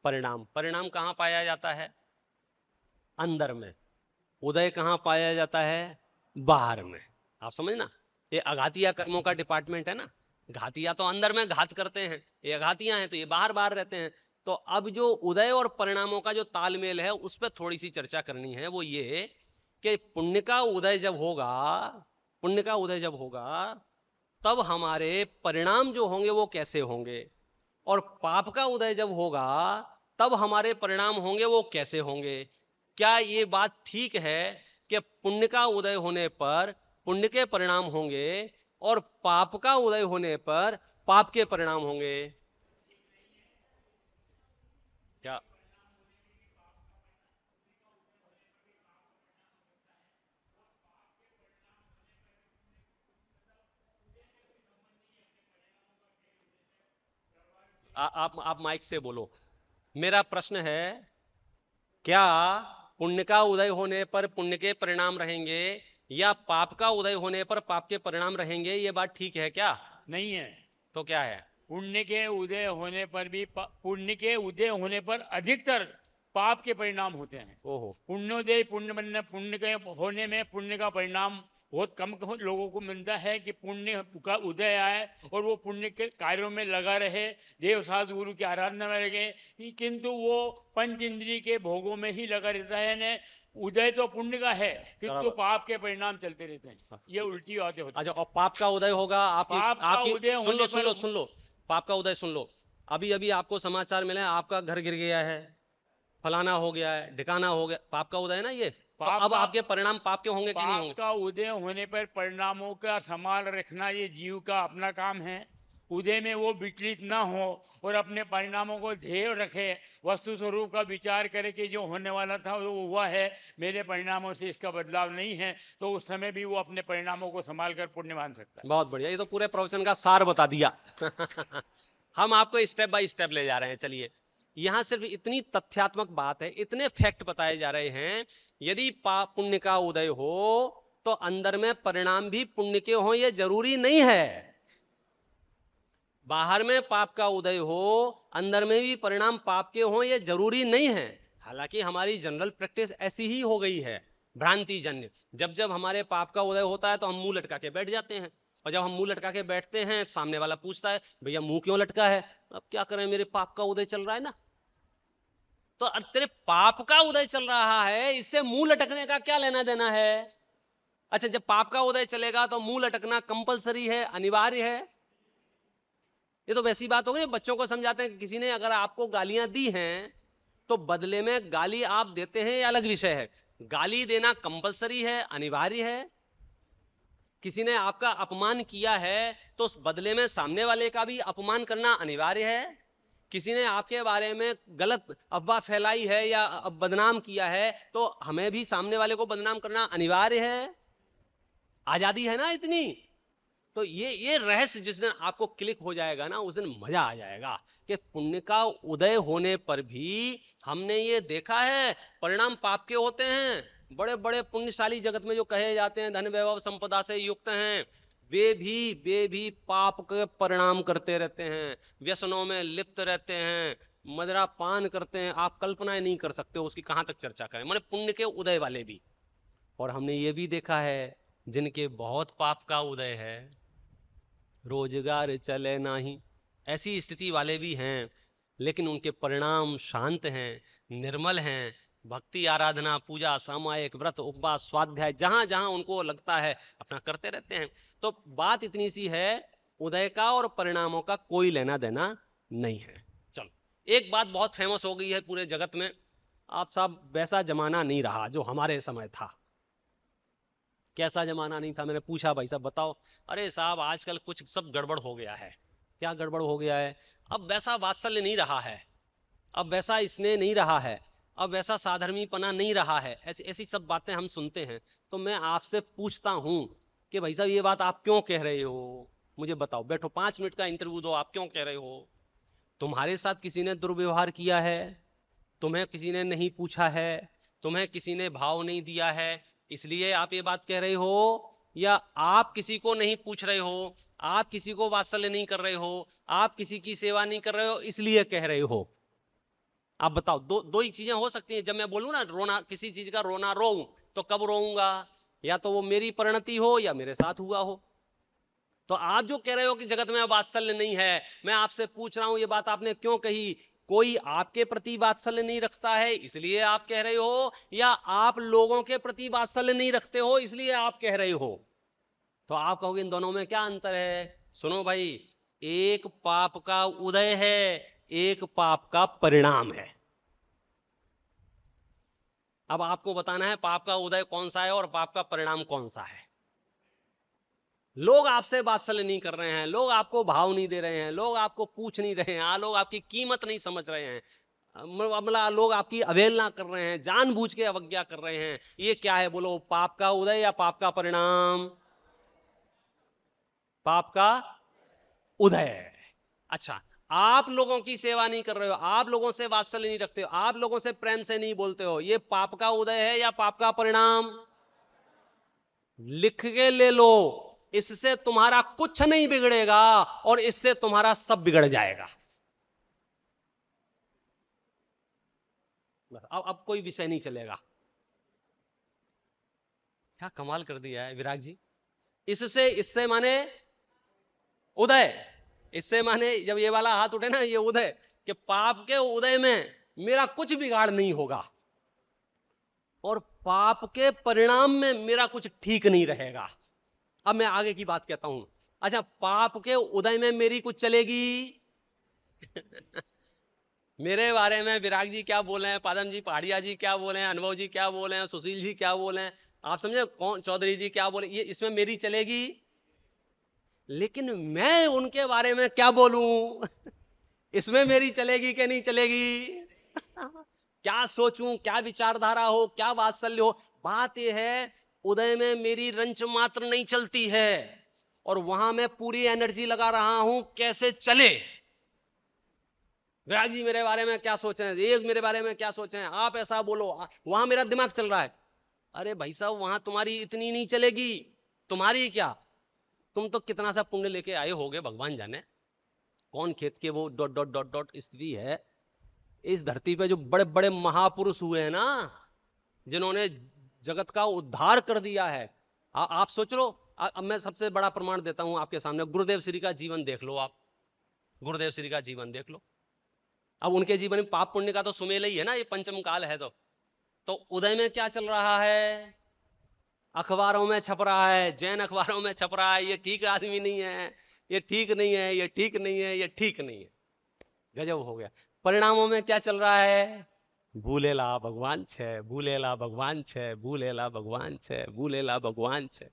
परिणाम कहां पाया जाता है? अंदर में। उदय कहाँ पाया जाता है? बाहर में। आप समझना, ये अघातिया कर्मों का डिपार्टमेंट है ना। घातिया तो अंदर में घात करते हैं, ये अघातिया हैं तो ये बाहर बाहर रहते हैं। तो अब जो उदय और परिणामों का जो तालमेल है उस पर थोड़ी सी चर्चा करनी है। वो ये कि पुण्य का उदय जब होगा, पुण्य का उदय जब होगा तब हमारे परिणाम जो होंगे वो कैसे होंगे, और पाप का उदय जब होगा तब हमारे परिणाम होंगे वो कैसे होंगे। क्या ये बात ठीक है कि पुण्य का उदय होने पर पुण्य के परिणाम होंगे और पाप का उदय होने पर पाप के परिणाम होंगे? क्या आप माइक से बोलो। मेरा प्रश्न है, क्या पुण्य का उदय होने पर पुण्य के परिणाम रहेंगे या पाप का उदय होने पर पाप के परिणाम रहेंगे? ये बात ठीक है क्या? नहीं है। तो क्या है? पुण्य के उदय होने पर भी पुण्य के उदय होने पर अधिकतर पाप के परिणाम होते हैं। ओहो। पुण्योदय पुण्य बनने, पुण्य के होने में पुण्य का परिणाम बहुत कम लोगों को मिलता है कि पुण्य का उदय आए और वो पुण्य के कार्यों में लगा रहे, देव साधु गुरु की आराधना में लगे, किंतु वो पंच इंद्रिय के भोगों में ही लगा रहता है। ने उदय तो पुण्य का है किंतु पाप के परिणाम चलते रहते हैं। ये उल्टी बातें होती है। अच्छा, और पाप का उदय होगा? सुन लो, पाप का उदय सुन लो। अभी अभी आपको समाचार मिला है आपका घर गिर गया है, फलाना हो गया है, ढिकाना हो गया, पाप का उदय है ना ये। तो अब आपके परिणाम पाप के होंगे कि नहीं होंगे? पाप का उदय होने पर परिणामों का संभाल रखना ये जीव का अपना काम है। उदय में वो विचलित ना हो और अपने परिणामों को ध्येय रखे, वस्तु स्वरूप का विचार करे कि जो होने वाला था वो हुआ है, मेरे परिणामों से इसका बदलाव नहीं है, तो उस समय भी वो अपने परिणामों को संभाल कर पुण्य मान सकता है। बहुत बढ़िया, ये तो पूरे प्रवचन का सार बता दिया। हम आपको स्टेप बाय स्टेप ले जा रहे हैं। चलिए, यहां सिर्फ इतनी तथ्यात्मक बात है, इतने फैक्ट बताए जा रहे हैं। यदि पुण्य का उदय हो तो अंदर में परिणाम भी पुण्य के हो, यह जरूरी नहीं है। बाहर में पाप का उदय हो, अंदर में भी परिणाम पाप के हो, यह जरूरी नहीं है। हालांकि हमारी जनरल प्रैक्टिस ऐसी ही हो गई है, भ्रांति जन्य। जब जब हमारे पाप का उदय होता है तो हम मुंह लटका के बैठ जाते हैं, और जब हम मुंह लटका के बैठते हैं सामने वाला पूछता है, भैया मुंह क्यों लटका है? अब क्या करें, मेरे पाप का उदय चल रहा है ना। तो तेरे पाप का उदय चल रहा है, इससे मुंह लटकने का क्या लेना देना है? अच्छा, जब पाप का उदय चलेगा तो मुंह लटकना कंपलसरी है, अनिवार्य है? ये तो वैसी बात हो गई, बच्चों को समझाते हैं। किसी ने अगर आपको गालियां दी हैं तो बदले में गाली आप देते हैं, ये अलग विषय है। गाली देना कंपलसरी है, अनिवार्य है। किसी ने आपका अपमान किया है तो उस बदले में सामने वाले का भी अपमान करना अनिवार्य है। किसी ने आपके बारे में गलत अफवाह फैलाई है या बदनाम किया है तो हमें भी सामने वाले को बदनाम करना अनिवार्य है। आजादी है ना इतनी। तो ये रहस्य जिस दिन आपको क्लिक हो जाएगा ना, उस दिन मजा आ जाएगा कि पुण्य का उदय होने पर भी हमने ये देखा है परिणाम पाप के होते हैं। बड़े बड़े पुण्यशाली जगत में जो कहे जाते हैं धन वैभव संपदा से युक्त हैं, वे भी पाप के परिणाम करते रहते हैं, व्यसनों में लिप्त रहते हैं, मदिरा पान करते हैं। आप कल्पनाएं नहीं कर सकते उसकी कहां तक चर्चा करें, माने पुण्य के उदय वाले भी। और हमने ये भी देखा है जिनके बहुत पाप का उदय है, रोजगार चले नहीं, ऐसी स्थिति वाले भी हैं, लेकिन उनके परिणाम शांत हैं, निर्मल हैं। भक्ति, आराधना, पूजा, सामायिक व्रत, उपवास, स्वाध्याय, जहां जहां उनको लगता है अपना करते रहते हैं। तो बात इतनी सी है, उदय का और परिणामों का कोई लेना देना नहीं है। चलो, एक बात बहुत फेमस हो गई है पूरे जगत में, आप साहब वैसा जमाना नहीं रहा जो हमारे समय था। कैसा जमाना नहीं था? मैंने पूछा, भाई साहब बताओ। अरे साहब आजकल कुछ सब गड़बड़ हो गया है। क्या गड़बड़ हो गया है? अब वैसा वात्सल्य नहीं रहा है, अब वैसा स्नेह नहीं रहा है, अब वैसा साधर्मीपना नहीं रहा है। ऐसी ऐसी सब बातें हम सुनते हैं। तो मैं आपसे पूछता हूं कि भाई साहब ये बात आप क्यों कह रहे हो? मुझे बताओ, बैठो 5 मिनट का इंटरव्यू दो, आप क्यों कह रहे हो? तुम्हारे साथ किसी ने दुर्व्यवहार किया है, तुम्हें किसी ने नहीं पूछा है, तुम्हें किसी ने भाव नहीं दिया है, इसलिए आप ये बात कह रहे हो? या आप किसी को नहीं पूछ रहे हो, आप किसी को वात्सल्य नहीं कर रहे हो, आप किसी की सेवा नहीं कर रहे हो, इसलिए कह रहे हो? आप बताओ। दो ही चीजें हो सकती हैं। जब मैं बोलूं ना रोना, किसी चीज का रोना रोऊं, तो कब रोऊंगा? या तो वो मेरी परिणति हो या मेरे साथ हुआ हो। तो आप जो कह रहे हो कि जगत में वात्सल्य नहीं है, मैं आपसे पूछ रहा हूं ये बात आपने क्यों कही? कोई आपके प्रति वात्सल्य नहीं रखता है इसलिए आप कह रहे हो, या आप लोगों के प्रति वात्सल्य नहीं रखते हो इसलिए आप कह रहे हो? तो आप कहोगे इन दोनों में क्या अंतर है? सुनो भाई, एक पाप का उदय है, एक पाप का परिणाम है। अब आपको बताना है पाप का उदय कौन सा है और पाप का परिणाम कौन सा है। लोग आपसे वात्सल्य नहीं कर रहे हैं, लोग आपको भाव नहीं दे रहे हैं, लोग आपको पूछ नहीं रहे हैं, लोग आपकी कीमत नहीं समझ रहे हैं, लोग आपकी अवहेलना कर रहे हैं, जानबूझ के अवज्ञा कर रहे हैं। ये क्या है बोलो? पाप का उदय या पाप का परिणाम? पाप का उदय। अच्छा, आप लोगों की सेवा नहीं कर रहे हो, आप लोगों से वात्सल्य नहीं रखते हो, आप लोगों से प्रेम से नहीं बोलते हो, ये पाप का उदय है या पाप का परिणाम? लिख के ले लो, इससे तुम्हारा कुछ नहीं बिगड़ेगा और इससे तुम्हारा सब बिगड़ जाएगा। अब कोई विषय नहीं चलेगा। क्या कमाल कर दिया है विराग जी। इससे माने उदय, इससे माने जब ये वाला हाथ उठे ना, ये उदय, कि पाप के उदय में मेरा कुछ बिगाड़ नहीं होगा और पाप के परिणाम में मेरा कुछ ठीक नहीं रहेगा। अब मैं आगे की बात कहता हूं। अच्छा, पाप के उदय में मेरी कुछ चलेगी? मेरे बारे में विराग जी क्या बोले हैं, पादम जी पहाड़िया जी क्या बोले हैं, अनुभव जी क्या बोले हैं, सुशील जी क्या बोले हैं, आप समझे, कौन चौधरी जी क्या बोले, ये इसमें मेरी चलेगी? लेकिन मैं उनके बारे में क्या बोलूं? इसमें मेरी चलेगी कि नहीं चलेगी? क्या सोचूं, क्या विचारधारा हो, क्या वात्सल्य हो? बात यह है, उदय में मेरी रंच मात्र नहीं चलती है और वहां मैं पूरी एनर्जी लगा रहा हूं कैसे चले। विराग जी मेरे बारे में क्या सोचे हैं, एक मेरे बारे में क्या सोचे हैं, आप ऐसा बोलो, वहां मेरा दिमाग चल रहा है। अरे भाई साहब, वहां तुम्हारी इतनी नहीं चलेगी। तुम्हारी क्या, तुम तो कितना सा पुण्य लेके आए होगे भगवान जाने, कौन खेत के वो डॉट डॉट डॉट डॉट स्थिति है। इस धरती पे जो बड़े बड़े महापुरुष हुए हैं ना, जिन्होंने जगत का उद्धार कर दिया है, आप सोच लो। अब मैं सबसे बड़ा प्रमाण देता हूं आपके सामने, गुरुदेव श्री का जीवन देख लो आप, गुरुदेव श्री का जीवन देख लो। अब उनके जीवन में पाप पुण्य का तो सुमेल ही है ना, ये पंचम काल है। तो उदय में क्या चल रहा है? अखबारों में छप रहा है, जैन अखबारों में छप रहा है, ये ठीक आदमी नहीं है, ये ठीक नहीं है, ये ठीक नहीं है, ये ठीक नहीं है। गजब हो गया। परिणामों में क्या चल रहा है? भूलेला भगवान छे, भूलेला भगवान छे, भूलेला भगवान छे, भूलेला भगवान छे।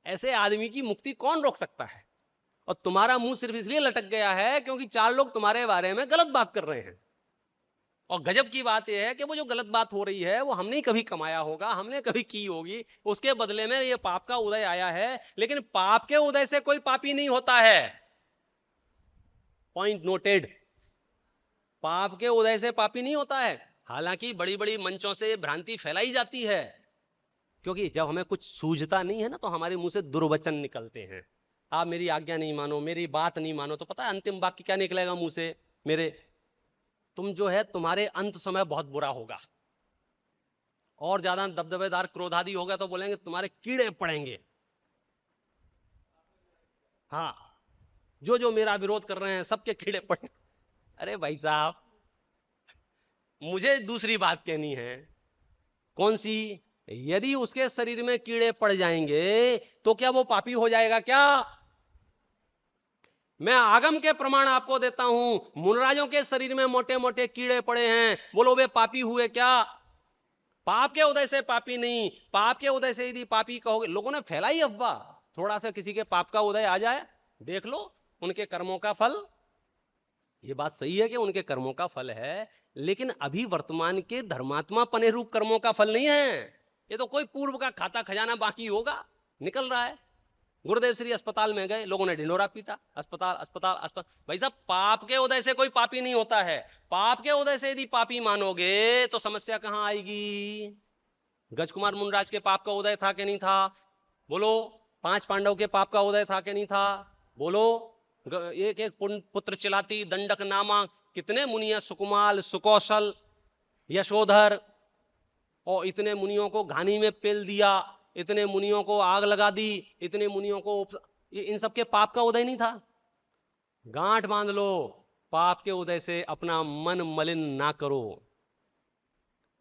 ऐसे आदमी की मुक्ति कौन रोक सकता है? और तुम्हारा मुंह सिर्फ इसलिए लटक गया है क्योंकि चार लोग तुम्हारे बारे में गलत बात कर रहे हैं। और गजब की बात यह है कि वो जो गलत बात हो रही है वो हमने कभी कमाया होगा, हमने कभी की होगी, उसके बदले में ये पाप का उदय आया है। लेकिन पाप के उदय से कोई पापी नहीं होता है। Point noted. पाप के उदय से पापी नहीं होता है। हालांकि बड़ी बड़ी मंचों से भ्रांति फैलाई जाती है, क्योंकि जब हमें कुछ सूझता नहीं है ना, तो हमारे मुंह से दुर्वचन निकलते हैं। आप मेरी आज्ञा नहीं मानो, मेरी बात नहीं मानो, तो पता है अंतिम वाक्य क्या निकलेगा मुंह से मेरे? तुम जो है, तुम्हारे अंत समय बहुत बुरा होगा। और ज्यादा दबदबेदार क्रोधादि होगा तो बोलेंगे तुम्हारे कीड़े पड़ेंगे। हाँ, जो जो मेरा विरोध कर रहे हैं सबके कीड़े पड़े। अरे भाई साहब, मुझे दूसरी बात कहनी है। कौन सी? यदि उसके शरीर में कीड़े पड़ जाएंगे तो क्या वो पापी हो जाएगा क्या? मैं आगम के प्रमाण आपको देता हूं। मुनराजों के शरीर में मोटे मोटे कीड़े पड़े हैं, बोलो वे पापी हुए क्या? पाप के उदय से पापी नहीं। पाप के उदय से यदि पापी कहोगे, लोगों ने फैलाई अफवाह, थोड़ा सा किसी के पाप का उदय आ जाए, देख लो उनके कर्मों का फल। ये बात सही है कि उनके कर्मों का फल है, लेकिन अभी वर्तमान के धर्मात्मा पने रूप कर्मों का फल नहीं है। ये तो कोई पूर्व का खाता खजाना बाकी होगा, निकल रहा है। गुरुदेव श्री अस्पताल में गए, लोगों ने ढिंडोरा पीटा, अस्पताल अस्पताल अस्पताल। भाई साहब, पाप के उदय से कोई पापी नहीं होता है। पाप के उदय से यदि पापी मानोगे तो समस्या कहां आएगी? गजकुमार मुनराज के पाप का उदय था कि नहीं था? बोलो। 5 पांडव के पाप का उदय था कि नहीं था? बोलो। एक एक पुत्र चिलाती, दंडक नामा, कितने मुनिया, सुकुमाल, सुकौशल, यशोधर, और इतने मुनियों को घानी में पेल दिया, इतने मुनियों को आग लगा दी, इतने मुनियों को इन सबके पाप का उदय नहीं था? गांठ बांध लो, पाप के उदय से अपना मन मलिन ना करो।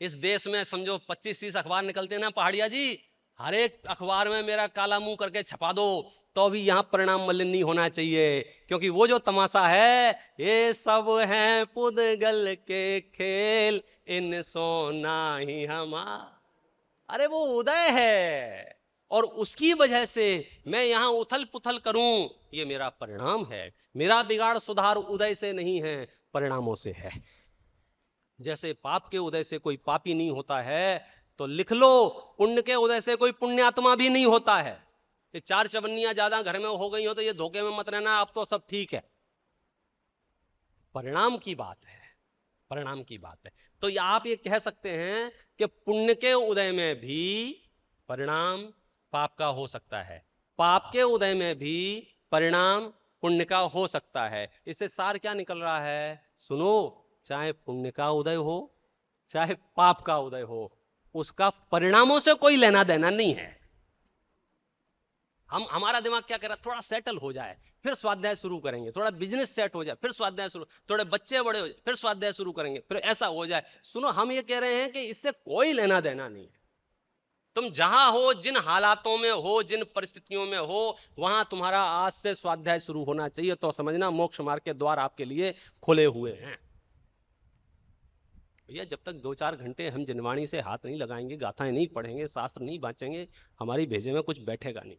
इस देश में समझो 25-30 अखबार निकलते ना पहाड़िया जी, हर एक अखबार में मेरा काला मुंह करके छपा दो, तो भी यहां परिणाम मलिन नहीं होना चाहिए। क्योंकि वो जो तमाशा है, ये सब हैं पुद्गल के खेल, इन सोना ही हमारा, अरे वो उदय है, और उसकी वजह से मैं यहां उथल पुथल करूं, ये मेरा परिणाम है। मेरा बिगाड़ सुधार उदय से नहीं है, परिणामों से है। जैसे पाप के उदय से कोई पापी नहीं होता है, तो लिख लो, पुण्य के उदय से कोई पुण्यात्मा भी नहीं होता है। ये 4 चवन्नियां ज्यादा घर में हो गई हो तो ये धोखे में मत रहना, अब तो सब ठीक है। परिणाम की बात है, परिणाम की बात है। तो आप ये कह सकते हैं कि पुण्य के उदय में भी परिणाम पाप का हो सकता है, पाप के उदय में भी परिणाम पुण्य का हो सकता है। इससे सार क्या निकल रहा है? सुनो, चाहे पुण्य का उदय हो चाहे पाप का उदय हो, उसका परिणामों से कोई लेना देना नहीं है। हमारा दिमाग क्या कर रहा है, थोड़ा सेटल हो जाए फिर स्वाध्याय शुरू करेंगे, थोड़ा बिजनेस सेट हो जाए फिर स्वाध्याय शुरू, थोड़े बच्चे बड़े हो जाए फिर स्वाध्याय शुरू करेंगे, फिर ऐसा हो जाए। सुनो, हम ये कह रहे हैं कि इससे कोई लेना देना नहीं है। तुम जहां हो, जिन हालातों में हो, जिन परिस्थितियों में हो, वहां तुम्हारा आज से स्वाध्याय शुरू होना चाहिए। तो समझना, मोक्ष मार्ग के द्वार आपके लिए खुले हुए हैं। भैया, जब तक 2-4 घंटे हम जिनवाणी से हाथ नहीं लगाएंगे, गाथाएं नहीं पढ़ेंगे, शास्त्र नहीं बांचेंगे, हमारी भेजे में कुछ बैठेगा नहीं।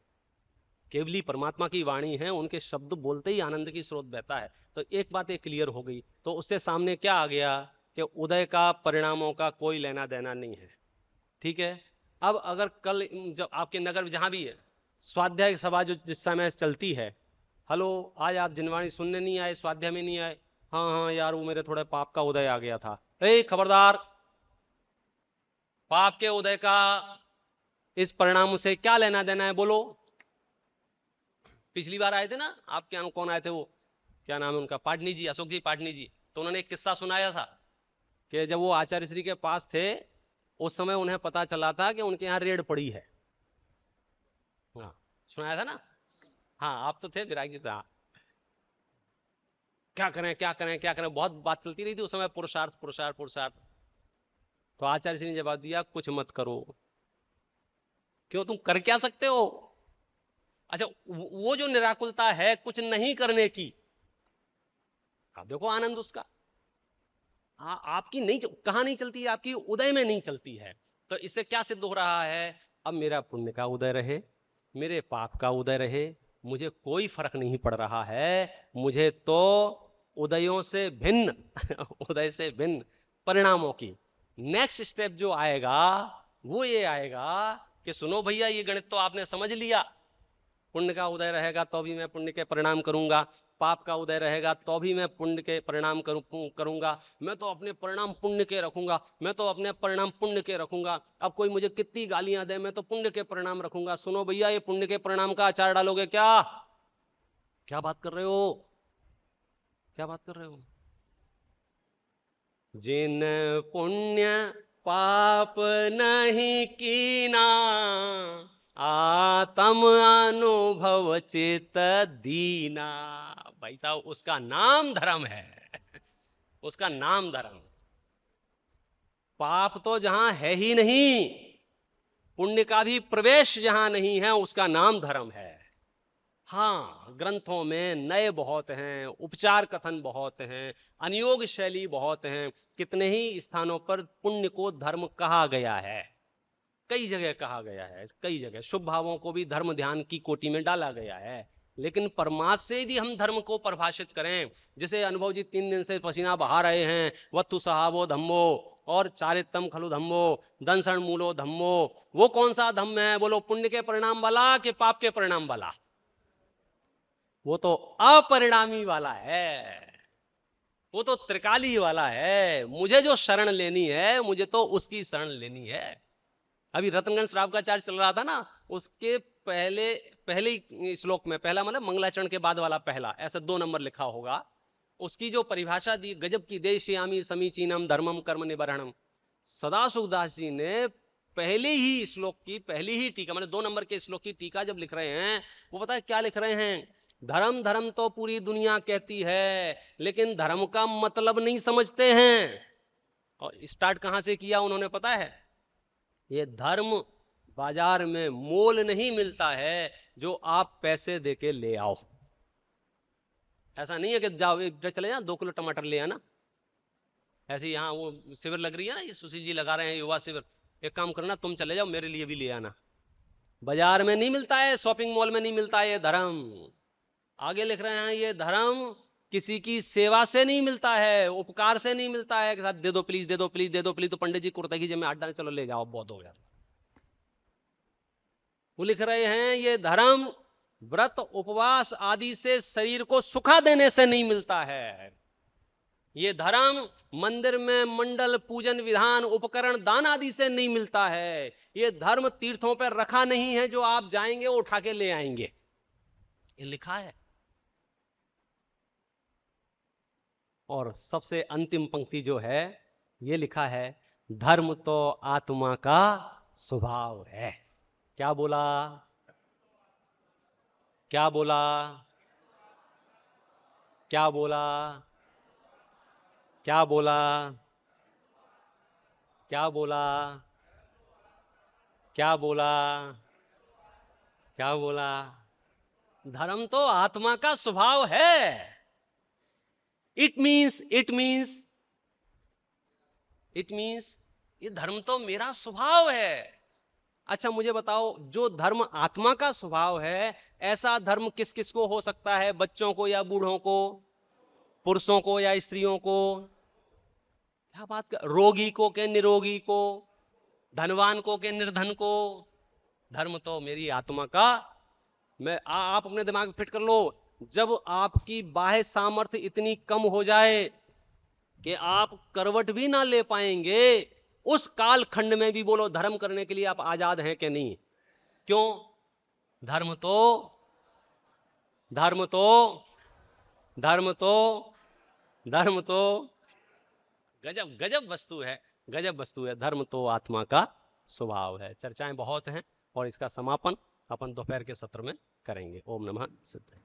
केवली परमात्मा की वाणी है, उनके शब्द बोलते ही आनंद की स्रोत बहता है। तो एक बात एक क्लियर हो गई। तो उससे सामने क्या आ गया कि उदय का परिणामों का कोई लेना देना नहीं है। ठीक है। अब अगर कल जब आपके नगर जहां भी है स्वाध्याय सभा जो जिस समय चलती है, हेलो, आज आप जिनवाणी सुनने नहीं आए, स्वाध्याय में नहीं आए, हाँ यार वो मेरे थोड़े पाप का उदय आ गया था। खबरदार, पाप के उदय का इस परिणाम से क्या लेना देना है, बोलो। पिछली बार आए थे ना, आपके यहाँ कौन आए थे, वो क्या नाम है उनका, पाटनी जी, अशोक जी पाटनी जी। तो उन्होंने एक किस्सा सुनाया था कि जब वो आचार्य श्री के पास थे, उस समय उन्हें पता चला था कि उनके यहाँ रेड पड़ी है। हाँ, सुनाया था ना। हाँ, आप तो थे, विराग जी था। क्या करें क्या करें क्या करें, बहुत बात चलती रही थी उस समय, पुरुषार्थ पुरुषार्थ पुरुषार्थ। तो आचार्य श्री ने जवाब दिया, कुछ मत करो। क्यों, तुम कर क्या सकते हो? अच्छा, वो जो निराकुलता है कुछ नहीं करने की, आप देखो आनंद उसका। आपकी नहीं, कहां नहीं चलती है, आपकी उदय में नहीं चलती है। तो इससे क्या सिद्ध हो रहा है, अब मेरा पुण्य का उदय रहे, मेरे पाप का उदय रहे, मुझे कोई फर्क नहीं पड़ रहा है। मुझे तो उदयों से भिन्न उदय से भिन्न परिणामों की नेक्स्ट स्टेप जो आएगा वो ये आएगा कि सुनो भैया, ये गणित तो आपने समझ लिया, पुण्य का उदय रहेगा तो भी मैं पुण्य के परिणाम करूंगा, पाप का उदय रहेगा तो भी मैं पुण्य के परिणाम करूंगा, मैं तो अपने परिणाम पुण्य के रखूंगा, मैं तो अपने परिणाम पुण्य के रखूंगा। अब कोई मुझे कितनी गालियां दे, मैं तो पुण्य के परिणाम रखूंगा। सुनो भैया, ये पुण्य के परिणाम का अचार डालोगे क्या? क्या बात कर रहे हो, क्या बात कर रहे हो? जिन पुण्य पाप नहीं कीना, आत्म अनुभव चित दीना। भाई साहब, उसका नाम धर्म है, उसका नाम धर्म। पाप तो जहां है ही नहीं, पुण्य का भी प्रवेश जहां नहीं है, उसका नाम धर्म है। हाँ, ग्रंथों में नए बहुत हैं, उपचार कथन बहुत हैं, अनियोग शैली बहुत हैं, कितने ही स्थानों पर पुण्य को धर्म कहा गया है, कई जगह कहा गया है, कई जगह शुभ भावों को भी धर्म ध्यान की कोटि में डाला गया है। लेकिन परमात्मा से यदि हम धर्म को परिभाषित करें, जैसे अनुभव जी 3 दिन से पसीना बहा रहे हैं, वत्तु सहावो धम्मो और चारितम खलु धम्मो दंसण मूलो धम्मो, वो कौन सा धम्म है, बोलो? पुण्य के परिणाम वाला कि पाप के परिणाम वाला? वो तो अपरिणामी वाला है, वो तो त्रिकाली वाला है। मुझे जो शरण लेनी है, मुझे तो उसकी शरण लेनी है। अभी रत्नगंज श्राव का चार्ज चल रहा था ना, उसके पहले श्लोक में, पहला मतलब मंगलाचरण के बाद वाला पहला, ऐसा 2 नंबर लिखा होगा, उसकी जो परिभाषा दी, गजब की, देशयामी समीचीनम धर्मम कर्म निबरणम, सदाशिवदास जी ने पहले ही श्लोक की पहली ही टीका, मैंने 2 नंबर के श्लोक की टीका जब लिख रहे हैं, वो पता है क्या लिख रहे हैं? धर्म धर्म तो पूरी दुनिया कहती है, लेकिन धर्म का मतलब नहीं समझते हैं। और स्टार्ट कहां से किया उन्होंने पता है? ये धर्म बाजार में मोल नहीं मिलता है जो आप पैसे देके ले आओ। ऐसा नहीं है कि जाओ एक चले जाओ 2 किलो टमाटर ले आना। ऐसे यहाँ वो शिविर लग रही है ना, ये सुशील जी लगा रहे हैं युवा शिविर, एक काम करना तुम चले जाओ मेरे लिए भी ले आना। बाजार में नहीं मिलता है, शॉपिंग मॉल में नहीं मिलता है ये धर्म। आगे लिख रहे हैं ये धर्म किसी की सेवा से नहीं मिलता है, उपकार से नहीं मिलता है कि साथ दे दो प्लीज, दे दो प्लीज, दे दो प्लीज, तो पंडित जी कुर्ता की जेब में हाथ डालें, चलो ले जाओ बहुत हो गया। वो लिख रहे हैं ये धर्म व्रत उपवास आदि से शरीर को सुखा देने से नहीं मिलता है। ये धर्म मंदिर में मंडल पूजन विधान उपकरण दान आदि से नहीं मिलता है। ये धर्म तीर्थों पर रखा नहीं है जो आप जाएंगे उठा के ले आएंगे, ये लिखा है। और सबसे अंतिम पंक्ति जो है ये लिखा है, धर्म तो आत्मा का स्वभाव है। क्या बोला? क्या बोला? क्या बोला? क्या बोला? क्या बोला? क्या बोला? क्या बोला? धर्म तो आत्मा का स्वभाव है। इट मीन्स ये धर्म तो मेरा स्वभाव है। अच्छा मुझे बताओ, जो धर्म आत्मा का स्वभाव है, ऐसा धर्म किस किस को हो सकता है? बच्चों को या बूढ़ों को? पुरुषों को या स्त्रियों को? क्या बात कर, रोगी को के निरोगी को? धनवान को के निर्धन को? धर्म तो मेरी आत्मा का। आप अपने दिमाग में फिट कर लो, जब आपकी बाह्य सामर्थ्य इतनी कम हो जाए कि आप करवट भी ना ले पाएंगे, उस काल खंड में भी बोलो धर्म करने के लिए आप आजाद हैं कि नहीं? क्यों? धर्म तो गजब गजब वस्तु है, गजब वस्तु है। धर्म तो आत्मा का स्वभाव है। चर्चाएं बहुत हैं और इसका समापन अपन दोपहर के सत्र में करेंगे। ओम नमः सिद्धाय।